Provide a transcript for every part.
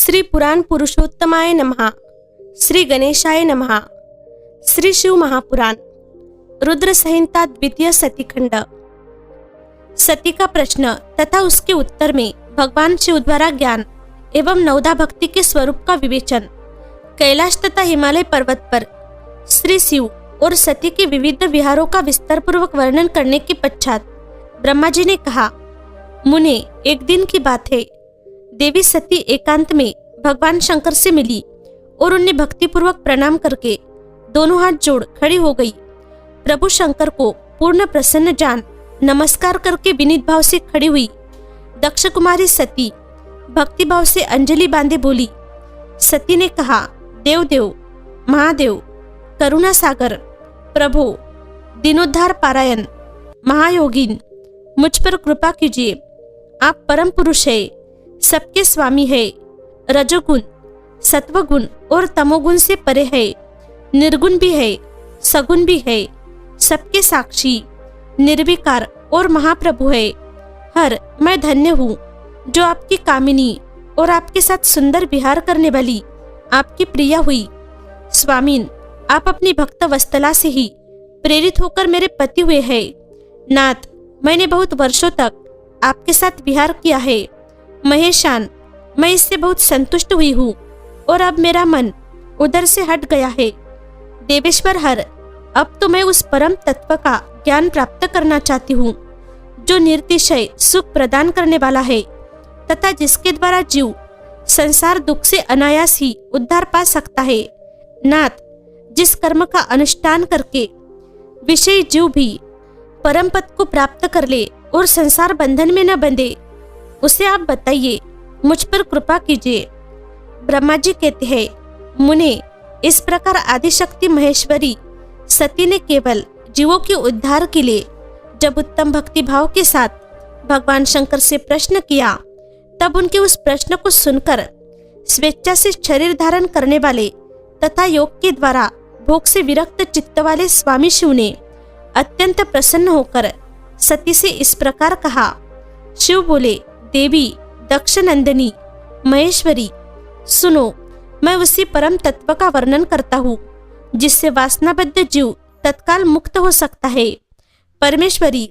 श्री पुराण पुरुषोत्तमाय नमः। श्री गणेशाय नमः। श्री शिव महापुराण रुद्र संहिता द्वितीय सतीखंड। सती का प्रश्न तथा उसके उत्तर में भगवान शिव द्वारा ज्ञान एवं नवदा भक्ति के स्वरूप का विवेचन। कैलाश तथा हिमालय पर्वत पर श्री शिव और सती के विविध विहारों का विस्तार पूर्वक वर्णन करने के पश्चात ब्रह्मा जी ने कहा, मुने, एक दिन की बात है। देवी सती एकांत में भगवान शंकर से मिली और उन्हें भक्तिपूर्वक प्रणाम करके दोनों हाथ जोड़ खड़ी हो गई। प्रभु शंकर को पूर्ण प्रसन्न जान नमस्कार करके विनीत भाव से खड़ी हुई। दक्ष कुमारी सती भक्ति भाव से अंजलि बांधे बोली। सती ने कहा, देव देव, महादेव, करुणा सागर, प्रभु, दीनोद्धार पारायण, महायोगिन, मुझ पर कृपा कीजिए। आप परम पुरुष है, सबके स्वामी है, रजोगुण, सत्वगुण और तमोगुण से परे है, निर्गुण भी है, सगुण भी है, सबके साक्षी, निर्विकार और महाप्रभु है। हर मैं धन्य हूँ जो आपकी कामिनी और आपके साथ सुंदर विहार करने वाली आपकी प्रिया हुई। स्वामीन, आप अपनी भक्त वत्सला से ही प्रेरित होकर मेरे पति हुए हैं। नाथ, मैंने बहुत वर्षों तक आपके साथ विहार किया है। महेशान, मैं इससे बहुत संतुष्ट हुई हूँ और अब मेरा मन उधर से हट गया है। देवेश्वर हर, अब तो मैं उस परम तत्व का ज्ञान प्राप्त करना चाहती हूँ जो निर्तिशय सुख प्रदान करने वाला है तथा जिसके द्वारा जीव संसार दुख से अनायास ही उद्धार पा सकता है। नाथ, जिस कर्म का अनुष्ठान करके विषयी जीव भी परम पद को प्राप्त कर ले और संसार बंधन में न बंधे, उसे आप बताइए, मुझ पर कृपा कीजिए। ब्रह्मा जी कहते हैं, मुने, इस प्रकार आदिशक्ति महेश्वरी सती ने केवल जीवों के उद्धार के लिए जब उत्तम भक्ति भाव के साथ भगवान शंकर से प्रश्न किया, तब उनके उस प्रश्न को सुनकर स्वेच्छा से शरीर धारण करने वाले तथा योग के द्वारा भोग से विरक्त चित्त वाले स्वामी शिव ने अत्यंत प्रसन्न होकर सती से इस प्रकार कहा। शिव बोले, देवी, दक्ष नंदिनी, महेश्वरी, सुनो, मैं उसी परम तत्व का वर्णन करता हूँ जिससे वासनाबद्ध जीव तत्काल मुक्त हो सकता है। परमेश्वरी,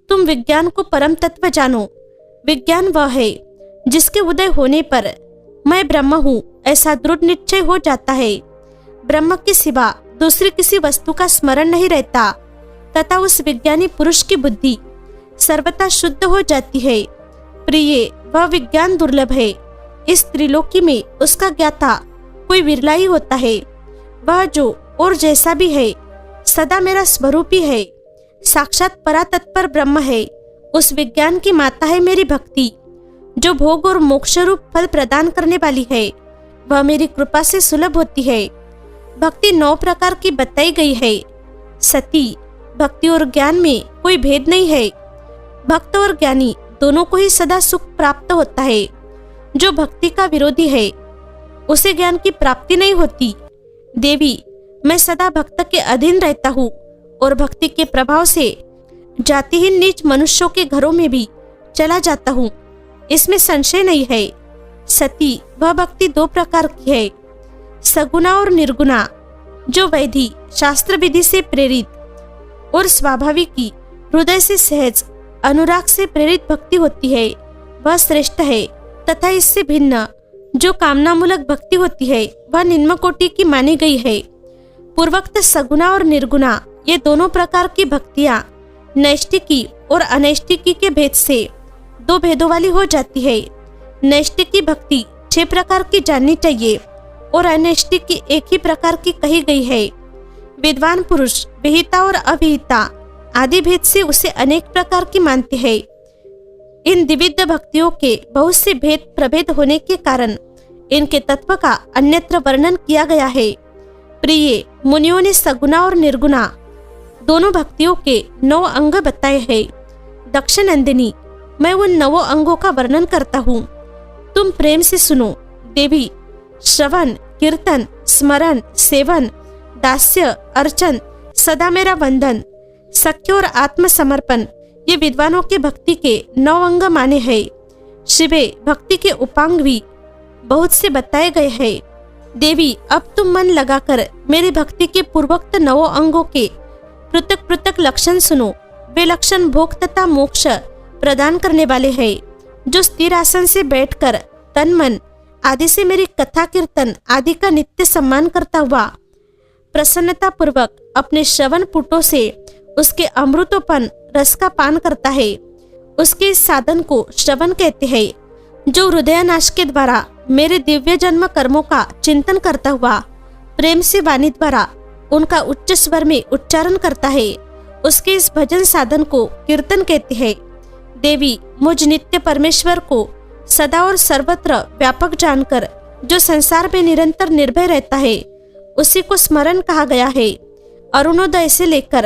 तुम विज्ञान को परम तत्व जानो। विज्ञान वह है जिसके उदय होने पर मैं ब्रह्म हूँ ऐसा दृढ़ निश्चय हो जाता है। ब्रह्म के सिवा दूसरी किसी वस्तु का स्मरण नहीं रहता तथा उस विज्ञानी पुरुष की बुद्धि सर्वथा शुद्ध हो जाती है। प्रिय, वह विज्ञान दुर्लभ है। इस त्रिलोकी में उसका ज्ञाता कोई विरला ही होता है। वह जो और जैसा भी है सदा मेरा स्वरूप ही है, साक्षात परातत्पर ब्रह्म है। उस विज्ञान की माता है मेरी भक्ति, जो भोग और मोक्ष रूप फल प्रदान करने वाली है। वह मेरी कृपा से सुलभ होती है। भक्ति 9 प्रकार की बताई गई है। सती, भक्ति और ज्ञान में कोई भेद नहीं है। भक्त और ज्ञानी दोनों को ही सदा सुख प्राप्त होता है। जो भक्ति का विरोधी है उसे ज्ञान की प्राप्ति नहीं होती। देवी, मैं सदा भक्त के अधीन रहता हूँ और भक्ति के प्रभाव से जातिहीन नीच मनुष्यों के घरों में भी चला जाता हूँ, इसमें संशय नहीं है। सती, वह भक्ति 2 प्रकार की है, सगुना और निर्गुणा। जो वैधि शास्त्र विधि से प्रेरित और स्वाभाविक की हृदय से सहज अनुराग से प्रेरित भक्ति होती है, वह श्रेष्ठ है। तथा इससे भिन्न जो कामनामूलक भक्ति होती है वह निम्न कोटि की मानी गई है। पूर्वोक्त सगुना और निर्गुणा ये दोनों प्रकार की भक्तियाँ नैष्ठिकी और अनैष्ठिकी के भेद से 2 भेदों वाली हो जाती है। नैष्ठिकी भक्ति 6 प्रकार की जाननी चाहिए और अनैष्ठिकी एक ही प्रकार की कही गई है। विद्वान पुरुष विहिता और अविहिता आदि भेद से उसे अनेक प्रकार की मानते हैं। इन द्विविध भक्तियों के बहुत से भेद प्रभेद होने के कारण इनके तत्व का अन्यत्र वर्णन किया गया है। प्रिय, मुनियों ने सगुना और निर्गुणा दोनों भक्तियों के 9 अंग बताए हैं। दक्ष नंदिनी, मैं उन 9 अंगों का वर्णन करता हूँ, तुम प्रेम से सुनो। देवी, श्रवण, कीर्तन, स्मरण, सेवन, दास्य, अर्चन, सदा मेरा वंदन, सख्य और आत्मसमर्पण ये विद्वानों के भक्ति के 9 अंग माने हैं। शिवे, भक्ति के उपांग भी बहुत से बताए गए हैं। देवी, अब तुम मन लगाकर मेरी भक्ति के पूर्वोक्त 9 अंगों के पृथक पृथक लक्षण सुनो। वे लक्षण भोग तथा मोक्ष प्रदान करने वाले हैं। जो स्थिर आसन से बैठकर तन मन आदि से मेरी कथा कीर्तन आदि का नित्य सम्मान करता हुआ प्रसन्नता पूर्वक अपने श्रवण पुटों से उसके अमृतोपन रस का पान करता है, उसके इस साधन को श्रवण कहते हैं। जो हृदयनाश के द्वारा मेरे दिव्य जन्म कर्मों का चिंतन करता हुआ प्रेम से वाणी द्वारा उनका उच्च स्वर में उच्चारण करता है, उसके इस भजन साधन को कीर्तन कहते हैं। देवी, मुझ नित्य परमेश्वर को सदा और सर्वत्र व्यापक जानकर जो संसार में निरंतर निर्भय रहता है, उसी को स्मरण कहा गया है। अरुणोदय से लेकर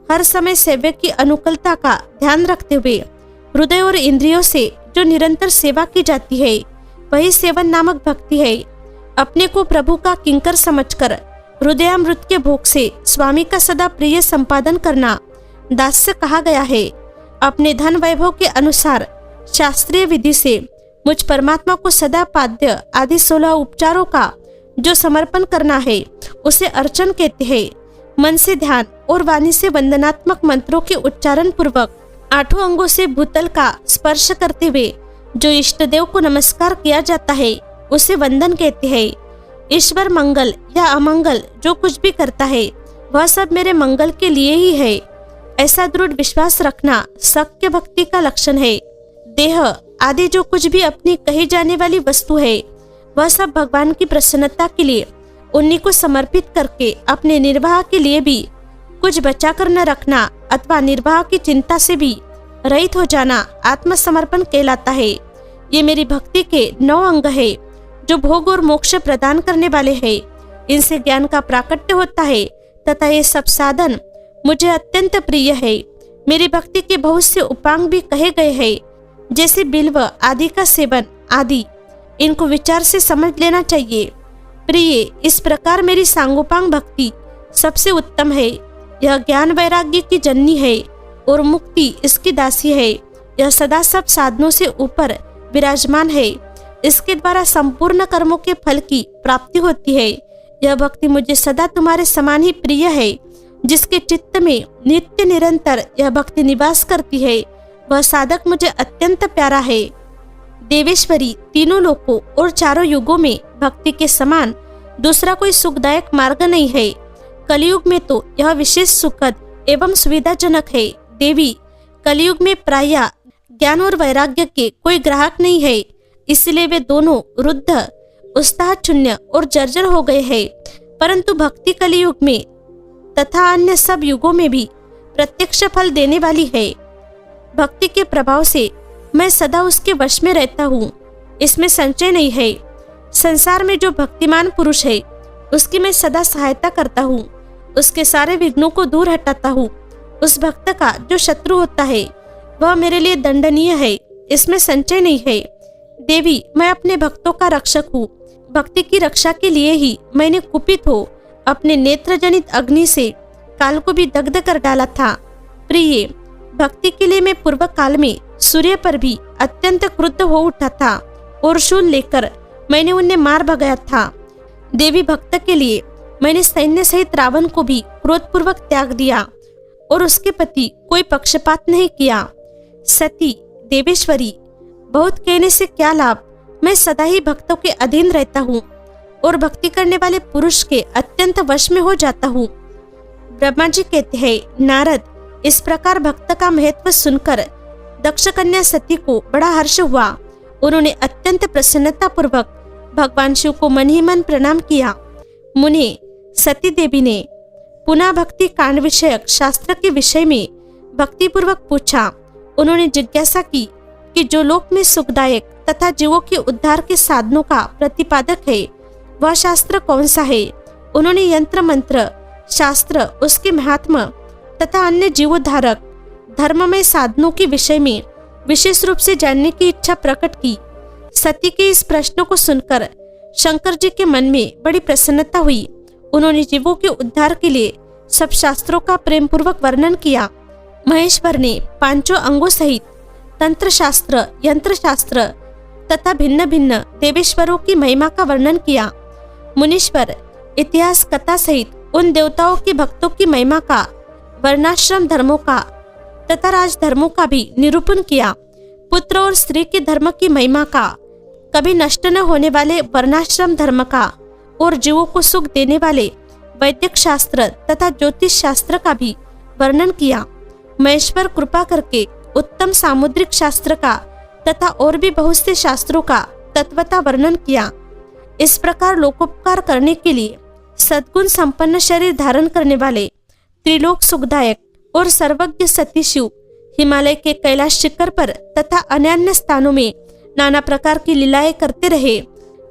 हर समय सेव्य की अनुकूलता का ध्यान रखते हुए हृदय और इंद्रियों से जो निरंतर सेवा की जाती है, वही सेवन नामक भक्ति है। अपने को प्रभु का किंकर समझकर हृदयामृत के भोग से स्वामी का सदा प्रिय संपादन करना दास्य कहा गया है। अपने धन वैभव के अनुसार शास्त्रीय विधि से मुझ परमात्मा को सदा पाद्य आदि 16 उपचारों का जो समर्पण करना है, उसे अर्चन कहते हैं। मन से ध्यान और वाणी से वंदनात्मक मंत्रों के उच्चारण पूर्वक 8 अंगों से भूतल का स्पर्श करते हुए जो इष्ट देव को नमस्कार किया जाता है, उसे वंदन कहते हैं। ईश्वर मंगल या अमंगल जो कुछ भी करता है, वह सब मेरे मंगल के लिए ही है, ऐसा दृढ़ विश्वास रखना सत्य भक्ति का लक्षण है। देह आदि जो कुछ भी अपनी कही जाने वाली वस्तु है, वह सब भगवान की प्रसन्नता के लिए उन्हीं को समर्पित करके अपने निर्वाह के लिए भी कुछ बचा कर न रखना अथवा निर्वाह की चिंता से भी रहित हो जाना आत्मसमर्पण कहलाता है। ये मेरी भक्ति के 9 अंग है जो भोग और मोक्ष प्रदान करने वाले हैं। इनसे ज्ञान का प्राकट्य होता है तथा ये सब साधन मुझे अत्यंत प्रिय है। मेरी भक्ति के बहुत से उपांग भी कहे गए हैं, जैसे बिल्व आदि का सेवन आदि। इनको विचार से समझ लेना चाहिए। प्रिय, इस प्रकार मेरी सांगोपांग भक्ति सबसे उत्तम है। यह ज्ञान वैराग्य की जननी है और मुक्ति इसकी दासी है। यह सदा सब साधनों से ऊपर विराजमान है। इसके द्वारा संपूर्ण कर्मों के फल की प्राप्ति होती है। यह भक्ति मुझे सदा तुम्हारे समान ही प्रिय है। जिसके चित्त में नित्य निरंतर यह भक्ति निवास करती है, वह साधक मुझे अत्यंत प्यारा है। देवेश्वरी, तीनों लोकों और चारों युगों में भक्ति के समान दूसरा कोई सुखदायक मार्ग नहीं है। कलयुग में तो यह विशेष सुखद एवं सुविधाजनक है। देवी, कलयुग में प्रायः ज्ञान और वैराग्य के कोई ग्राहक नहीं है, इसलिए वे दोनों रुद्ध, उत्साह शून्य और जर्जर हो गए हैं। परंतु भक्ति कलयुग में तथा अन्य सब युगों में भी प्रत्यक्ष फल देने वाली है। भक्ति के प्रभाव से मैं सदा उसके वश में रहता हूँ, इसमें संशय नहीं है। संसार में जो भक्तिमान पुरुष है, उसकी मैं सदा सहायता करता हूँ, उसके सारे विघ्नों को दूर हटाता हूँ। उस भक्त का जो शत्रु होता है, वह मेरे लिए दंडनीय है, इसमें संशय नहीं है। देवी, मैं अपने भक्तों का रक्षक हूँ। भक्ति की रक्षा के लिए ही मैंने कुपित हो अपने नेत्र जनित अग्नि से काल को भी दग्ध कर डाला था। प्रिय, भक्ति के लिए मैं पूर्व काल में सूर्य पर भी अत्यंत क्रुद्ध हो उठा था और शूल लेकर मैंने उन्हें मार भगाया था। देवी, भक्त के लिए मैंने सैन्य सहित रावण को भी क्रोधपूर्वक त्याग दिया और उसके प्रति कोई पक्षपात नहीं किया। सती, देवेश्वरी, बहुत कहने से क्या लाभ, मैं सदा ही भक्तों के अधीन रहता हूँ और भक्ति करने वाले पुरुष के अत्यंत वश में हो जाता हूँ। ब्रह्मा जी कहते हैं, नारद, इस प्रकार भक्त का महत्व सुनकर दक्ष कन्या सती को बड़ा हर्ष हुआ। उन्होंने अत्यंत प्रसन्नता पूर्वक भगवान शिव को मन ही मन प्रणाम किया। मुने, सती देवी ने पुनः भक्ति कांड विषयक शास्त्र के विषय में भक्ति पूर्वक पूछा। उन्होंने जिज्ञासा की कि जो लोक में सुखदायक तथा जीवों के उद्धार के साधनों का प्रतिपादक है, वह शास्त्र कौन सा है। उन्होंने यंत्र मंत्र शास्त्र, उसके महात्मा तथा अन्य जीवोद्धारक धर्ममय साधनों के विषय में विशेष रूप से जानने की इच्छा प्रकट की। सती के इस प्रश्न को सुनकर शंकर जी के मन में बड़ी प्रसन्नता हुई। उन्होंने जीवों के उद्धार के लिए सब शास्त्रों का प्रेम पूर्वक वर्णन किया। महेश्वर ने 5 अंगों सहित तंत्र शास्त्र, यंत्र शास्त्र, तथा भिन्न भिन्न देवेश्वरों की महिमा का वर्णन किया। मुनीश्वर इतिहास कथा सहित उन देवताओं की भक्तों की महिमा का, वर्णाश्रम धर्मों का तथा राजधर्मों का भी निरूपण किया। पुत्र और स्त्री के धर्म की महिमा का, कभी नष्ट न होने वाले वर्णाश्रम धर्म का और जीवों को सुख देने वाले वैदिक शास्त्र तथा ज्योतिष शास्त्र का भी वर्णन किया। महेश्वर कृपा करके उत्तम सामुद्रिक शास्त्र का तथा और भी बहुत से शास्त्रों का तत्वता वर्णन किया। इस प्रकार लोकोपकार करने के लिए सद्गुण संपन्न शरीर धारण करने वाले त्रिलोक सुखदायक और सर्वज्ञ सती शिव हिमालय के कैलाश शिखर पर तथा अन्य अन्य स्थानों में नाना प्रकार की लीलाएं करते रहे।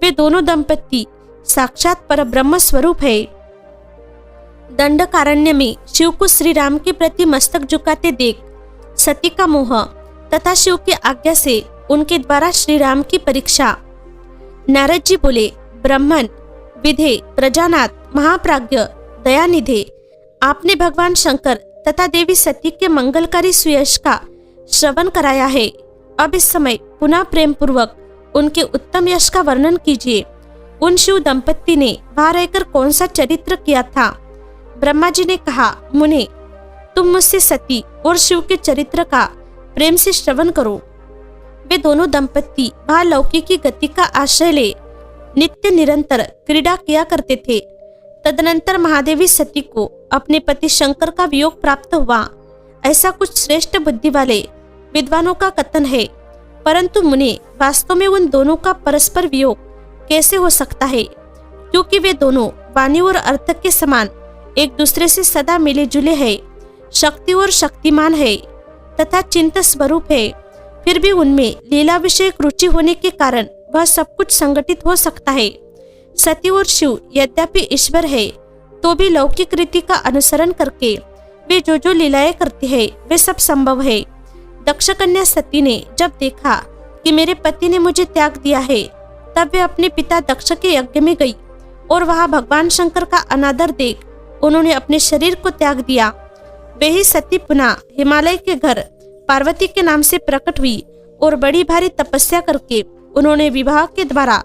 वे दोनों दंपति साक्षात परब्रह्म स्वरूप है। दंडकारण्य में शिव को श्री राम के प्रति मस्तक झुकाते देख सती का मोह तथा शिव की आज्ञा से उनके द्वारा श्री राम की परीक्षा। नारद जी बोले, ब्राह्मण विधे प्रजानाथ महाप्राज्ञ दयानिधे, आपने भगवान शंकर तथा देवी सती के मंगलकारी सुयश का श्रवण कराया है। अब इस समय पुनः प्रेम पूर्वक उनके उत्तम यश का वर्णन कीजिए। उन शिव दंपत्ति ने वहां रहकर कौन सा चरित्र किया था? ब्रह्मा जी ने कहा, मुने तुम मुझसे सती और शिव के चरित्र का प्रेम से श्रवण करो। वे दोनों दंपत्ति वहां लौकिकी गति का आश्रय ले नित्य निरंतर क्रीड़ा किया करते थे। तदनंतर महादेवी सती को अपने पति शंकर का वियोग प्राप्त हुआ, ऐसा कुछ श्रेष्ठ बुद्धि वाले विद्वानों का कथन है। परंतु मुने, वास्तव में उन दोनों का परस्पर वियोग कैसे हो सकता है? क्योंकि वे दोनों वाणी और अर्थ के समान एक दूसरे से सदा मिले जुले हैं, शक्ति और शक्तिमान है तथा चिंत स्वरूप है। फिर भी उनमें लीला विषयक रुचि होने के कारण वह सब कुछ संगठित हो सकता है। सती और शिव यद्यपि ईश्वर है, तो भी लौकिक रीति का अनुसरण करके वे जो जो लीलाएं करते हैं वे सब संभव है। दक्ष कन्या सती ने जब देखा कि मेरे पति ने मुझे त्याग दिया है, तब वे अपने पिता दक्ष के यज्ञ में गई और वहां भगवान शंकर का अनादर देख उन्होंने अपने शरीर को त्याग दिया। वे ही सती पुनः हिमालय के घर पार्वती के नाम से प्रकट हुई और बड़ी भारी तपस्या करके उन्होंने विवाह के द्वारा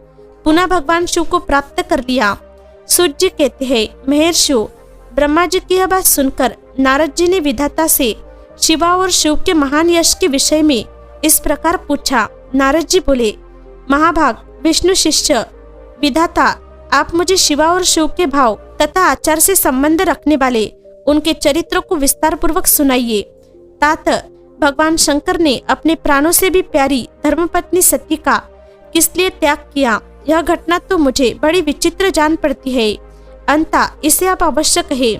पुनः भगवान शिव को प्राप्त कर लिया। सूत जी कहते हैं, महर्षियों, ब्रह्मा जी की यह बात सुनकर नारद जी ने विधाता से शिवा और शिव के महान यश के विषय में इस प्रकार पूछा। नारद जी बोले, महाभाग विष्णु शिष्य विधाता, आप मुझे शिवा और शिव के भाव तथा आचार से संबंध रखने वाले उनके चरित्र को विस्तार पूर्वक सुनाइए। तात भगवान शंकर ने अपने प्राणों से भी प्यारी धर्मपत्नी सती का किस लिए त्याग किया, यह घटना तो मुझे बड़ी विचित्र जान पड़ती है। अंता इसे आप अवश्य कहे।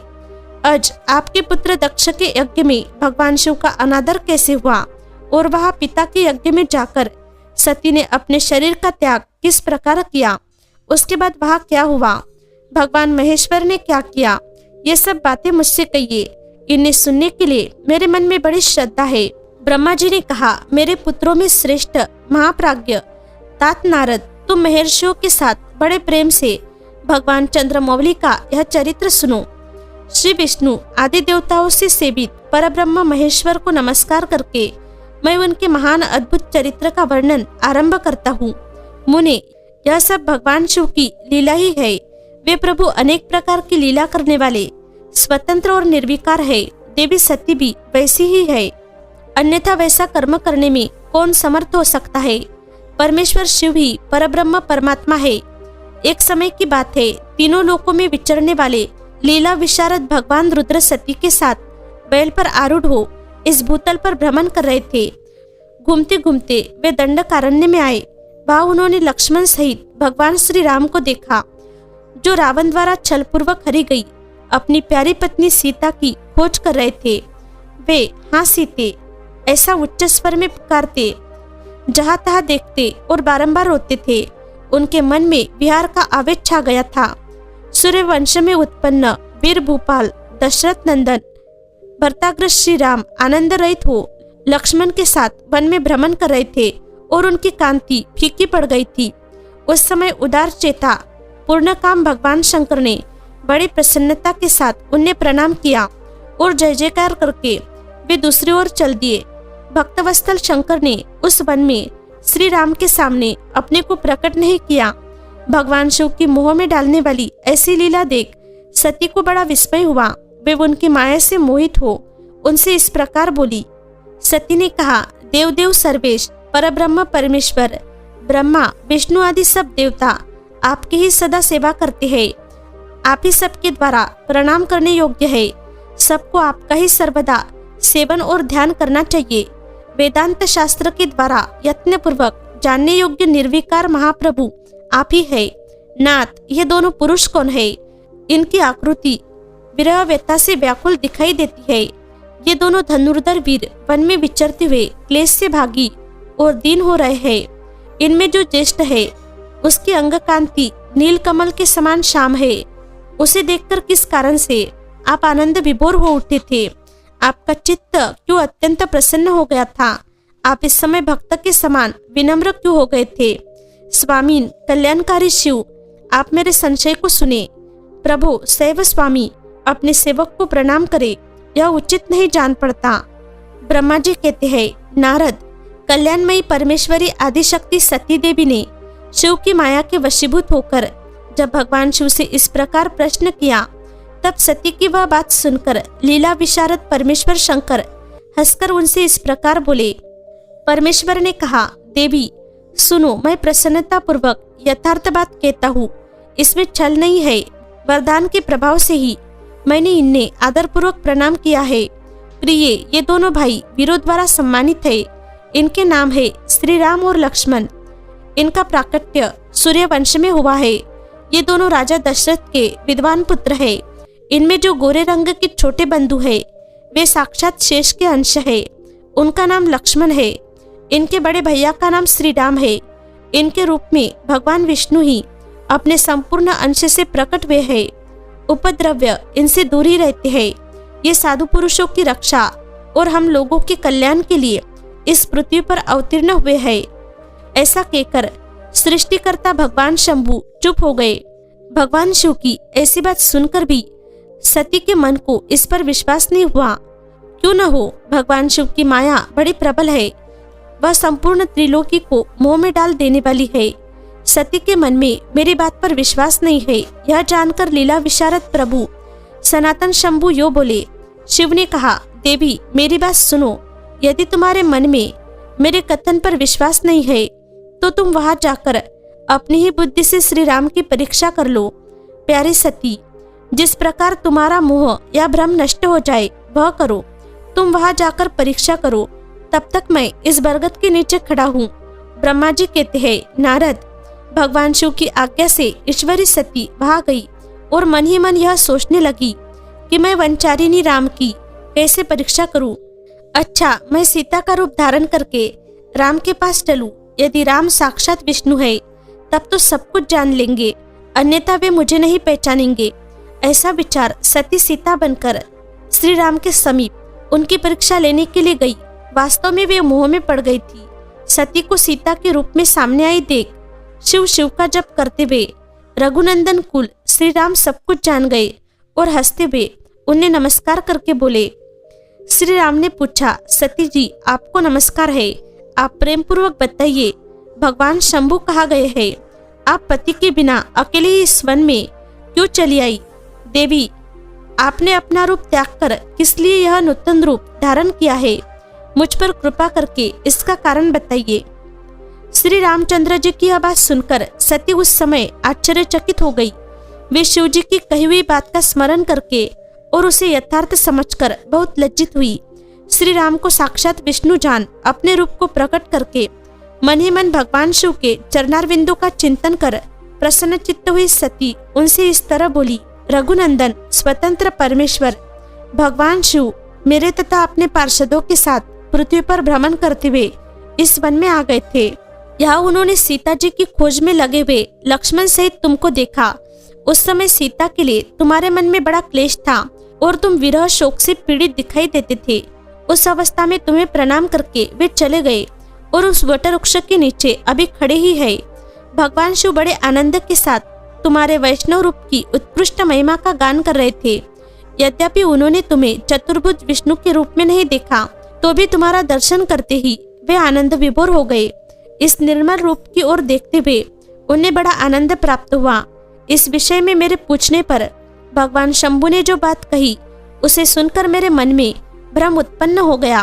आज आपके पुत्र दक्ष के यज्ञ में भगवान शिव का अनादर कैसे हुआ और वह पिता के यज्ञ में जाकर सती ने अपने शरीर का त्याग किस प्रकार किया, उसके बाद वह क्या हुआ, भगवान महेश्वर ने क्या किया, ये सब बातें मुझसे कहिए। इन्हें सुनने के लिए मेरे मन में बड़ी श्रद्धा है। ब्रह्मा जी ने कहा, मेरे पुत्रों में श्रेष्ठ महाप्राज्ञ तात नारद, तुम महर्षियों के साथ बड़े प्रेम से भगवान चंद्रमौली का यह चरित्र सुनो। श्री विष्णु आदि देवताओं से सेवित परब्रह्म महेश्वर को नमस्कार करके मैं उनके महान अद्भुत चरित्र का वर्णन आरंभ करता हूँ। मुने, यह सब भगवान शिव की लीला ही है। वे प्रभु अनेक प्रकार की लीला करने वाले, स्वतंत्र और निर्विकार है। देवी सती भी वैसी ही है, अन्यथा वैसा कर्म करने में कौन समर्थ हो सकता है? परमेश्वर शिव ही परब्रह्म परमात्मा है। एक समय की बात है, तीनों लोकों में विचरने वाले लीला विशारद भगवान रुद्र सती के साथ बैल पर आरूढ़ हो इस भूतल पर भ्रमण कर रहे थे। घूमते घूमते वे दंडकारण्य में आए। वहां उन्होंने लक्ष्मण सहित भगवान श्री राम को देखा, जो रावण द्वारा छलपूर्वक हरी गई अपनी प्यारी पत्नी सीता की खोज कर रहे थे। वे हाँ सीते ऐसा उच्च स्वर में पुकारते, जहां तहां देखते और बारंबार रोते थे। उनके मन में विहार का आवेश छा गया था। सूर्य वंश में उत्पन्न वीर भूपाल दशरथ नंदन भरताग्रस्त श्री राम आनंद रहित हो लक्ष्मण के साथ वन में भ्रमण कर रहे थे और उनकी कांति फीकी पड़ गई थी। उस समय उदार चेता पूर्ण काम भगवान शंकर ने बड़ी प्रसन्नता के साथ उन्हें प्रणाम किया और जय जयकार करके वे दूसरी ओर चल दिए। भक्तवत्सल शंकर ने उस वन में श्री राम के सामने अपने को प्रकट नहीं किया। भगवान शिव की मोह में डालने वाली ऐसी लीला देख सती को बड़ा विस्मय हुआ। वे उनकी माया से मोहित हो उनसे इस प्रकार बोली। सती ने कहा, देवदेव सर्वेश परब्रह्म परमेश्वर ब्रह्मा विष्णु आदि सब देवता आपकी ही सदा सेवा करते हैं। आप ही सबके द्वारा प्रणाम करने योग्य है। सबको आपका ही सर्वदा सेवन और ध्यान करना चाहिए। वेदांत शास्त्र के द्वारा यत्न पूर्वक जानने योग्य निर्विकार महाप्रभु आप ही है। नाथ, ये दोनों पुरुष कौन है? इनकी आकृति विरह व्यथा से व्याकुल दिखाई देती है। ये दोनों धनुर्धर वीर वन में विचरते हुए क्लेश से भागी और दीन हो रहे हैं। इनमें जो ज्येष्ठ है उसकी अंग कांति नील कमल के समान श्याम है। उसे देखकर किस कारण से आप आनंद विभोर हो उठे थे? आपका चित्त क्यों अत्यंत प्रसन्न हो गया था? आप इस समय भक्त के समान विनम्र क्यों हो गए थे? स्वामी कल्याणकारी शिव, आप मेरे संशय को सुने। प्रभु सैव स्वामी, अपने सेवक को प्रणाम करे, यह उचित नहीं जान पड़ता। ब्रह्मा जी कहते हैं, नारद, कल्याणमयी परमेश्वरी आदिशक्ति सती देवी ने शिव की माया के वशीभूत होकर जब भगवान शिव से इस प्रकार प्रश्न किया, तब सती की वह बात सुनकर लीला विशारद परमेश्वर शंकर हंसकर उनसे इस प्रकार बोले। परमेश्वर ने कहा, देवी सुनो, मैं प्रसन्नता पूर्वक यथार्थ बात कहता हूँ, इसमें छल नहीं है। वरदान के प्रभाव से ही मैंने इन्हें आदर पूर्वक प्रणाम किया है। प्रिय, ये दोनों भाई वीरों द्वारा सम्मानित है। इनके नाम है श्री राम और लक्ष्मण। इनका प्राकट्य सूर्य वंश में हुआ है। ये दोनों राजा दशरथ के विद्वान पुत्र है। इनमें जो गोरे रंग के छोटे बंधु है वे साक्षात शेष के अंश है। उनका नाम लक्ष्मण है। इनके बड़े भैया का नाम श्री राम है। इनके रूप में भगवान विष्णु ही अपने संपूर्ण अंश से प्रकट हुए हैं। उपद्रव्य इनसे दूर ही रहते हैं। ये साधु पुरुषों की रक्षा और हम लोगों के कल्याण के लिए इस पृथ्वी पर अवतीर्ण हुए हैं। ऐसा कहकर सृष्टिकर्ता भगवान शंभु चुप हो गए। भगवान शिव की ऐसी बात सुनकर भी सती के मन को इस पर विश्वास नहीं हुआ। क्यों न हो, भगवान शिव की माया बड़ी प्रबल है। वह संपूर्ण त्रिलोकी को मोह में डाल देने वाली है। सती के मन में मेरी बात पर विश्वास नहीं है, यह जानकर लीला विशारद प्रभु सनातन शंभु यो बोले। शिव ने कहा, देवी मेरी बात सुनो। यदि तुम्हारे मन में मेरे कथन पर विश्वास नहीं है तो तुम वहां जाकर अपनी ही बुद्धि से श्री राम की परीक्षा कर लो। प्यारी सती, जिस प्रकार तुम्हारा मोह या भ्रम नष्ट हो जाए वह करो। तुम वहां जाकर परीक्षा करो। तब तक मैं इस बरगद के नीचे खड़ा हूँ। ब्रह्मा जी कहते हैं, नारद, भगवान शिव की आज्ञा से ईश्वरी सती वहां गई और मन ही मन यह सोचने लगी कि मैं वनचारिणी राम की कैसे परीक्षा करूं। अच्छा, मैं सीता का रूप धारण करके राम के पास चलूं। यदि राम साक्षात विष्णु है तब तो सब कुछ जान लेंगे, अन्यथा वे मुझे नहीं पहचानेंगे। ऐसा विचार सती सीता बनकर श्री राम के समीप उनकी परीक्षा लेने के लिए गई। वास्तव में वे मोह में पड़ गई थी। सती को सीता के रूप में सामने आई देख शिव शिव का जप करते हुए रघुनंदन कुल श्री राम सब कुछ जान गए और हंसते हुए उन्हें नमस्कार करके बोले। श्री राम ने पूछा, सती जी आपको नमस्कार है। आप प्रेम पूर्वक बताइए, भगवान शंभु कहाँ गए हैं? आप पति के बिना अकेले ही इस वन में क्यों चली आई? देवी, आपने अपना रूप त्याग कर किस लिए यह नूतन रूप धारण किया है? मुझ पर कृपा करके इसका कारण बताइए। श्री रामचंद्र जी की यह बात सुनकर सती उस समय आश्चर्यचकित हो गई। वे शिव जी की कही हुई बात का स्मरण करके और उसे यथार्थ समझकर बहुत लज्जित हुई। श्री राम को साक्षात विष्णु जान अपने रूप को प्रकट करके मन ही मन भगवान शिव के चरणारविंदों का चिंतन कर प्रसन्न चित्त हुई सती उनसे इस तरह बोली। रघुनंदन, स्वतंत्र परमेश्वर भगवान शिव मेरे तथा अपने पार्षदों के साथ पृथ्वी पर भ्रमण करते हुए इस वन में आ गए थे। यहाँ उन्होंने सीता जी की खोज में लगे हुए लक्ष्मण सहित तुमको देखा। उस समय सीता के लिए तुम्हारे मन में बड़ा क्लेश था और तुम विरह शोक से पीड़ित दिखाई देते थे। उस अवस्था में तुम्हें प्रणाम करके वे चले गए और उस वटवृक्ष के नीचे अभी खड़े ही है। भगवान शिव बड़े आनंद के साथ तुम्हारे वैष्णव रूप की उत्कृष्ट महिमा का गान कर रहे थे। यद्यपि उन्होंने तुम्हें चतुर्भुज विष्णु के रूप में नहीं देखा तो भी तुम्हारा दर्शन करते ही वे आनंद विभोर हो गए। इस निर्मल रूप की ओर देखते हुए उन्हें बड़ा आनंद प्राप्त हुआ। इस विषय में मेरे पूछने पर भगवान शंभु ने जो बात कही उसे सुनकर मेरे मन में भ्रम उत्पन्न हो गया।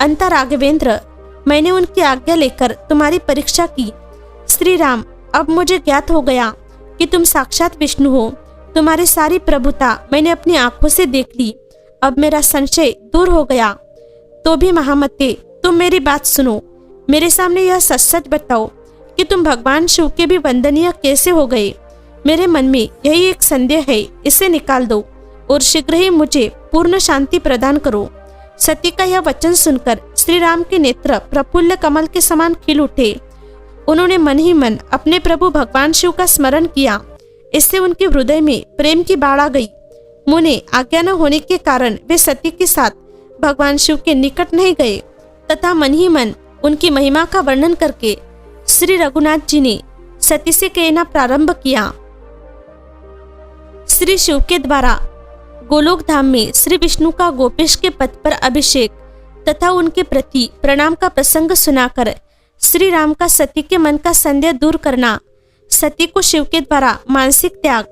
अंत राघवेंद्र, मैंने उनकी आज्ञा लेकर तुम्हारी परीक्षा की। श्री राम, अब मुझे ज्ञात हो गया कि तुम साक्षात विष्णु हो। तुम्हारी सारी प्रभुता मैंने अपनी आंखों से देख ली। अब मेरा संशय दूर हो गया। तो भी महामते, तुम मेरी बात सुनो। मेरे सामने यह सच सच बताओ कि तुम भगवान शिव के भी वंदनीय कैसे हो गए। मेरे मन में यही एक संदेह है, इसे निकाल दो और शीघ्र ही मुझे पूर्ण शांति प्रदान करो। सती का यह वचन सुनकर श्री राम के नेत्र प्रफुल्ल कमल के समान खिल उठे। उन्होंने मन ही मन अपने प्रभु भगवान शिव का स्मरण किया। इससे उनके हृदय में प्रेम की बाढ़ आ गई। मुने आज्ञा न होने के कारण वे सती के साथ भगवान शिव के निकट नहीं गए तथा मन ही मन उनकी महिमा का वर्णन करके श्री रघुनाथ जी ने सती से कहना प्रारंभ किया। श्री शिव के द्वारा गोलोक धाम में श्री विष्णु का गोपेश के पद पर अभिषेक तथा उनके प्रति प्रणाम का प्रसंग सुनाकर श्री राम का सती के मन का संदेह दूर करना, सती को शिव के द्वारा मानसिक त्याग।